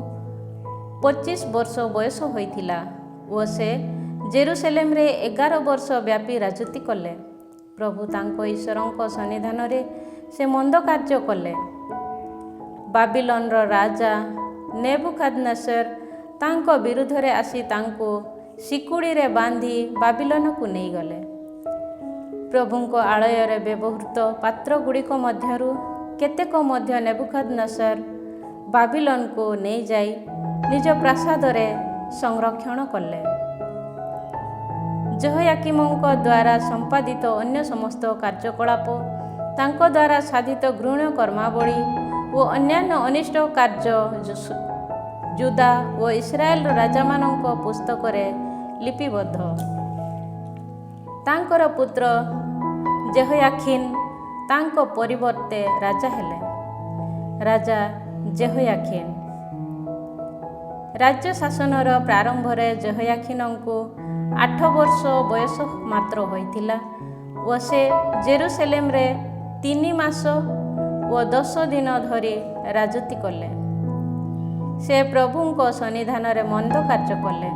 25 ବର୍ଷ ବୟସ ହୋଇଥିଲା ଓ ସେ ଜେରୁସେଲେମରେ 11 ବର୍ଷ ବ୍ୟାପୀ ରାଜୁତି କଲେ। ପ୍ରଭୁ ତାଙ୍କ ଈଶ୍ୱରଙ୍କ ସନ୍ନିଧାନରେ ସେ ମନ୍ଦ କାର୍ଯ୍ୟ କଲେ। ବାବିଲନର ରାଜା ନେବୁକାଦନେସର ତାଙ୍କ ବିରୁଦ୍ଧରେ ଆସି ତାଙ୍କୁ ଶିକୁଡ଼ିରେ ବାନ୍ଧି ବାବିଲନକୁ ନେଇଗଲେ। ପ୍ରଭୁଙ୍କ ଆଳୟରେ ବ୍ୟବହୃତ ପାତ୍ରଗୁଡ଼ିକ ମଧ୍ୟରୁ କେତେକ ମଧ୍ୟ ନେବୁକାଦନେସର ବାବିଲନକୁ ନେଇଯାଇ ନିଜ ପ୍ରାସାଦରେ ସଂରକ୍ଷଣ କଲେ। ଜେହୋୟାକିମଙ୍କ ଦ୍ୱାରା ସମ୍ପାଦିତ ଅନ୍ୟ ସମସ୍ତ କାର୍ଯ୍ୟକଳାପ, ତାଙ୍କ ଦ୍ୱାରା ସାଧିତ ଘୃଣ୍ୟ କର୍ମାବଳୀ ଓ ଅନ୍ୟାନ୍ୟ ଅନିଷ୍ଟ କାର୍ଯ୍ୟ ଜୁଦା ଓ ଇସ୍ରାଏଲର ରାଜାମାନଙ୍କ ପୁସ୍ତକରେ ଲିପିବଦ୍ଧ। ତାଙ୍କର ପୁତ୍ର ଜେହୋୟାଖିନ୍ ତାଙ୍କ ପରିବର୍ତ୍ତେ ରାଜା ହେଲେ। ରାଜା ଜେହୋୟାଖିନ୍। ରାଜ୍ୟ ଶାସନର ପ୍ରାରମ୍ଭରେ ଜେହୋୟାଖିନଙ୍କୁ 8 ବର୍ଷ ବୟସ ମାତ୍ର ହୋଇଥିଲା ଓ ସେ ଜେରୁସେଲେମରେ 3 ମାସ ଓ 10 ଦିନ ଧରି ରାଜୁତି କଲେ। ସେ ପ୍ରଭୁଙ୍କ ସନ୍ନିଧାନରେ ମନ୍ଦ କାର୍ଯ୍ୟ କଲେ।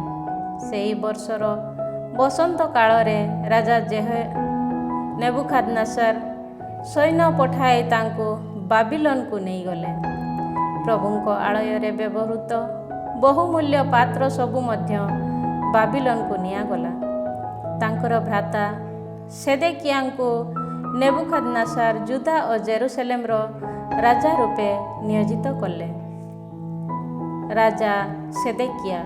ସେହି ବର୍ଷର ବସନ୍ତ କାଳରେ ରାଜା ନେବୁକାଦନେସର ସୈନ୍ୟ ପଠାଇ ତାଙ୍କୁ ବାବିଲନକୁ ନେଇଗଲେ। ପ୍ରଭୁଙ୍କ ଆଳୟରେ ବ୍ୟବହୃତ ବହୁମୂଲ୍ୟ ପାତ୍ର ସବୁ ମଧ୍ୟ ବାବିଲନକୁ ନିଆଗଲା। ତାଙ୍କର ଭ୍ରାତା ସେଦେକିୟାଙ୍କୁ ନେବୁକାଦନେସର ଜୁଦା ଓ ଜେରୁସେଲେମର ରାଜା ରୂପେ ନିୟୋଜିତ କଲେ। ରାଜା ସେଦେକିୟା।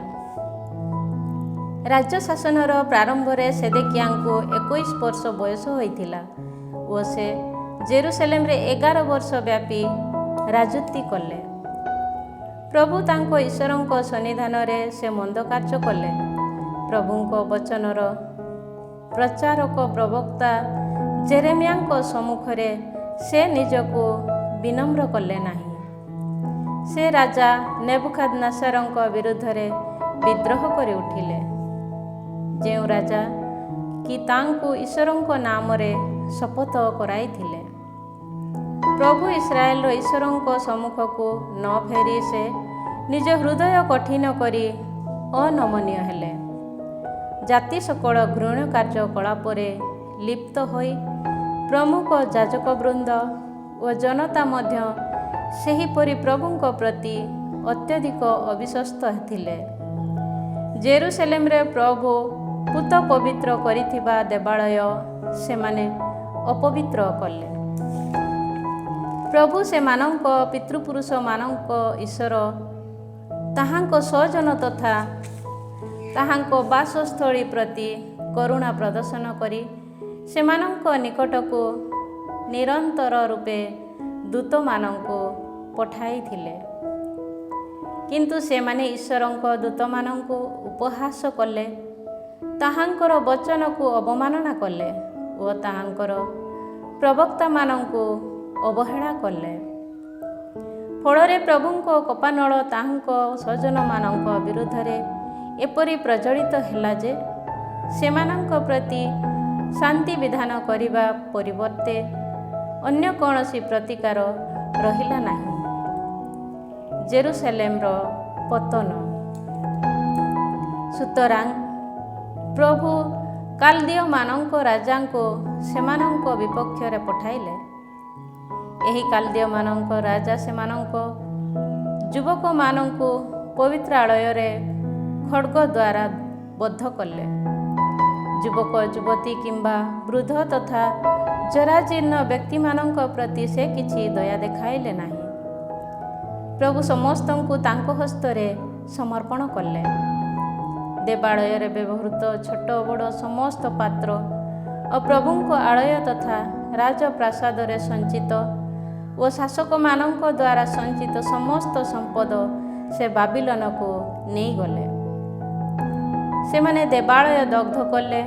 ରାଜ୍ୟ ଶାସନର ପ୍ରାରମ୍ଭରେ ସେଦେକିୟାଙ୍କୁ 21 ବର୍ଷ ବୟସ ହୋଇଥିଲା ଓ ସେ ଜେରୁସେଲେମରେ 11 ବର୍ଷ ବ୍ୟାପୀ ରାଜୁତି କଲେ। ପ୍ରଭୁ ତାଙ୍କ ଈଶ୍ୱରଙ୍କ ସନ୍ନିଧାନରେ ସେ ମନ୍ଦ କାର୍ଯ୍ୟ କଲେ। ପ୍ରଭୁଙ୍କ ବଚନର ପ୍ରଚାରକ ପ୍ରବକ୍ତା ଜେରେମିୟାଙ୍କ ସମ୍ମୁଖରେ ସେ ନିଜକୁ ବିନମ୍ର କଲେ ନାହିଁ। ସେ ରାଜା ନେବୁକାଦନେସରଙ୍କ ବିରୁଦ୍ଧରେ ବିଦ୍ରୋହ କରି ଉଠିଲେ, ଯେଉଁ ରାଜା କି ତାଙ୍କୁ ଈଶ୍ୱରଙ୍କ ନାମରେ ଶପଥ କରାଇଥିଲେ। ପ୍ରଭୁ ଇସ୍ରାଏଲର ଈଶ୍ୱରଙ୍କ ସମ୍ମୁଖକୁ ନ ଫେରି ସେ ନିଜ ହୃଦୟ କଠିନ କରି ଅନମନୀୟ ହେଲେ। ଜାତି ସକଳ ଘୃଣ୍ୟ କାର୍ଯ୍ୟକଳାପରେ ଲିପ୍ତ ହୋଇ ପ୍ରମୁଖ ଯାଜକବୃନ୍ଦ ଓ ଜନତା ମଧ୍ୟ ସେହିପରି ପ୍ରଭୁଙ୍କ ପ୍ରତି ଅତ୍ୟଧିକ ଅବିଶ୍ୱସ୍ତ ଥିଲେ। ଜେରୁସେଲେମରେ ପ୍ରଭୁ ପୂତ ପବିତ୍ର କରିଥିବା ଦେବାଳୟ ସେମାନେ ଅପବିତ୍ର କଲେ। ପ୍ରଭୁ ସେମାନଙ୍କ ପିତୃପୁରୁଷମାନଙ୍କ ଈଶ୍ୱର ତାହାଙ୍କ ସ୍ୱଜନ ତଥା ତାହାଙ୍କ ବାସସ୍ଥଳୀ ପ୍ରତି କରୁଣା ପ୍ରଦର୍ଶନ କରି ସେମାନଙ୍କ ନିକଟକୁ ନିରନ୍ତର ରୂପେ ଦୂତମାନଙ୍କୁ ପଠାଇଥିଲେ। କିନ୍ତୁ ସେମାନେ ଈଶ୍ୱରଙ୍କ ଦୂତମାନଙ୍କୁ ଉପହାସ କଲେ, ତାହାଙ୍କର ବଚନକୁ ଅବମାନନା କଲେ ଓ ତାହାଙ୍କର ପ୍ରବକ୍ତାମାନଙ୍କୁ ଅବହେଳା କଲେ। ଫଳରେ ପ୍ରଭୁଙ୍କ କୋପାନଳ ତାହାଙ୍କ ସ୍ୱଜନମାନଙ୍କ ବିରୁଦ୍ଧରେ ଏପରି ପ୍ରଜ୍ୱଳିତ ହେଲା ଯେ ସେମାନଙ୍କ ପ୍ରତି ଶାନ୍ତି ବିଧାନ କରିବା ପରିବର୍ତ୍ତେ ଅନ୍ୟ କୌଣସି ପ୍ରତିକାର ରହିଲା ନାହିଁ। ଜେରୁସେଲେମର ପତନ। ସୁତରାଂ ପ୍ରଭୁ କାଲଦୀୟମାନଙ୍କ ରାଜାଙ୍କୁ ସେମାନଙ୍କ ବିପକ୍ଷରେ ପଠାଇଲେ। ଏହି କାଲଦୀୟମାନଙ୍କ ରାଜା ସେମାନଙ୍କ ଯୁବକମାନଙ୍କୁ ପବିତ୍ରାଳୟରେ ଖଡ଼୍ଗ ଦ୍ୱାରା ବଦ୍ଧ କଲେ। ଯୁବକ ଯୁବତୀ କିମ୍ବା ବୃଦ୍ଧ ତଥା ଜରାଜୀର୍ଣ୍ଣ ବ୍ୟକ୍ତିମାନଙ୍କ ପ୍ରତି ସେ କିଛି ଦୟା ଦେଖାଇଲେ ନାହିଁ। ପ୍ରଭୁ ସମସ୍ତଙ୍କୁ ତାଙ୍କ ହସ୍ତରେ ସମର୍ପଣ କଲେ। ଦେବାଳୟରେ ବ୍ୟବହୃତ ଛୋଟ ବଡ଼ ସମସ୍ତ ପାତ୍ର ଓ ପ୍ରଭୁଙ୍କ ଆଳୟ ତଥା ରାଜପ୍ରାସାଦରେ ସଞ୍ଚିତ ଓ ଶାସକମାନଙ୍କ ଦ୍ୱାରା ସଞ୍ଚିତ ସମସ୍ତ ସମ୍ପଦ ସେ ବାବିଲନକୁ ନେଇଗଲେ। ସେମାନେ ଦେବାଳୟ ଦଗ୍ଧ କଲେ,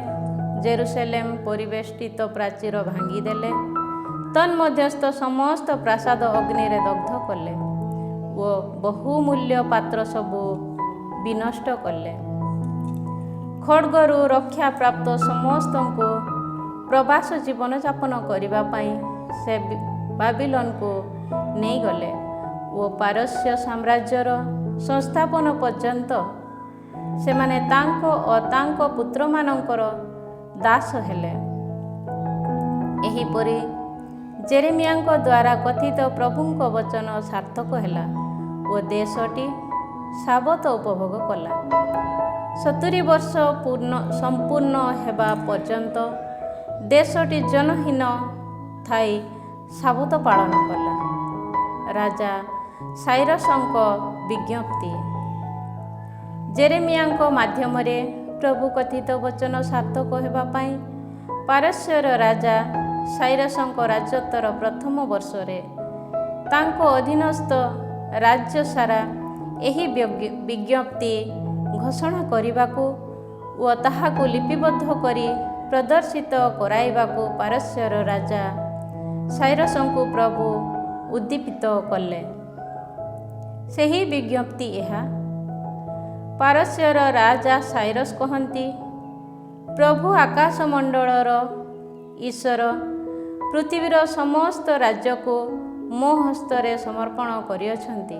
ଜେରୁସେଲେମ ପରିବେଷ୍ଟିତ ପ୍ରାଚୀର ଭାଙ୍ଗିଦେଲେ, ତନ୍ମଧ୍ୟସ୍ଥ ସମସ୍ତ ପ୍ରାସାଦ ଅଗ୍ନିରେ ଦଗ୍ଧ କଲେ ଓ ବହୁମୂଲ୍ୟ ପାତ୍ର ସବୁ ବିନଷ୍ଟ କଲେ। ଖଡ଼୍ଗରୁ ରକ୍ଷା ପ୍ରାପ୍ତ ସମସ୍ତଙ୍କୁ ପ୍ରବାସ ଜୀବନଯାପନ କରିବା ପାଇଁ ସେ ବାବିଲୋନକୁ ନେଇଗଲେ ଓ ପାରସ୍ୟ ସାମ୍ରାଜ୍ୟର ସଂସ୍ଥାପନ ପର୍ଯ୍ୟନ୍ତ ସେମାନେ ତାଙ୍କ ଓ ତାଙ୍କ ପୁତ୍ରମାନଙ୍କର ଦାସ ହେଲେ। ଏହିପରି ଜେରେମିୟାଙ୍କ ଦ୍ୱାରା କଥିତ ପ୍ରଭୁଙ୍କ ବଚନ ସାର୍ଥକ ହେଲା ଓ ଦେଶଟି ସାବତ ଉପଭୋଗ କଲା। 70 ବର୍ଷ ସମ୍ପୂର୍ଣ୍ଣ ହେବା ପର୍ଯ୍ୟନ୍ତ ଦେଶଟି ଜନହୀନ ଥାଇ ସାବତ ପାଳନ କଲା। ରାଜା ସାଇରସଙ୍କ ବିଜ୍ଞପ୍ତି। ଜେରେମିୟାଙ୍କ ମାଧ୍ୟମରେ ପ୍ରଭୁ କଥିତ ବଚନ ସାର୍ଥକ ହେବା ପାଇଁ ପାରସ୍ୟର ରାଜା ସାଇରସଙ୍କ ରାଜତ୍ୱର ପ୍ରଥମ ବର୍ଷରେ ତାଙ୍କ ଅଧୀନସ୍ଥ ରାଜ୍ୟ ସାରା ଏହି ବିଜ୍ଞପ୍ତି ଘୋଷଣା କରିବାକୁ ଓ ତାହାକୁ ଲିପିବଦ୍ଧ କରି ପ୍ରଦର୍ଶିତ କରାଇବାକୁ ପାରସ୍ୟର ରାଜା ସାଇରସଙ୍କୁ ପ୍ରଭୁ ଉଦ୍ଦୀପିତ କଲେ। ସେହି ବିଜ୍ଞପ୍ତି ଏହା। ପାରସ୍ୟର ରାଜା ସାଇରସ କହନ୍ତି, ପ୍ରଭୁ ଆକାଶମଣ୍ଡଳର ଈଶ୍ୱର ପୃଥିବୀର ସମସ୍ତ ରାଜ୍ୟକୁ ମୋ ହସ୍ତରେ ସମର୍ପଣ କରିଅଛନ୍ତି।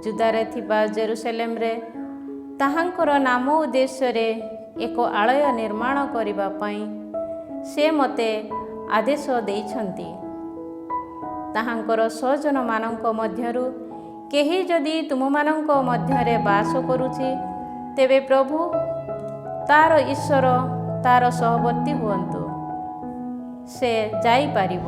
ଜୁଦାରେ ଥିବା ଜେରୁସାଲେମରେ ତାହାଙ୍କର ନାମ ଉଦ୍ଦେଶ୍ୟରେ ଏକ ଆଳୟ ନିର୍ମାଣ କରିବା ପାଇଁ ସେ ମୋତେ ଆଦେଶ ଦେଇଛନ୍ତି। ତାହାଙ୍କର ସ୍ୱଜନମାନଙ୍କ ମଧ୍ୟରୁ କେହି ଯଦି ତୁମମାନଙ୍କ ମଧ୍ୟରେ ବାସ କରୁଛି, ତେବେ ପ୍ରଭୁ ତାର ଈଶ୍ୱର ତାର ସହବର୍ତ୍ତୀ ହୁଅନ୍ତୁ। ସେ ଯାଇପାରିବ।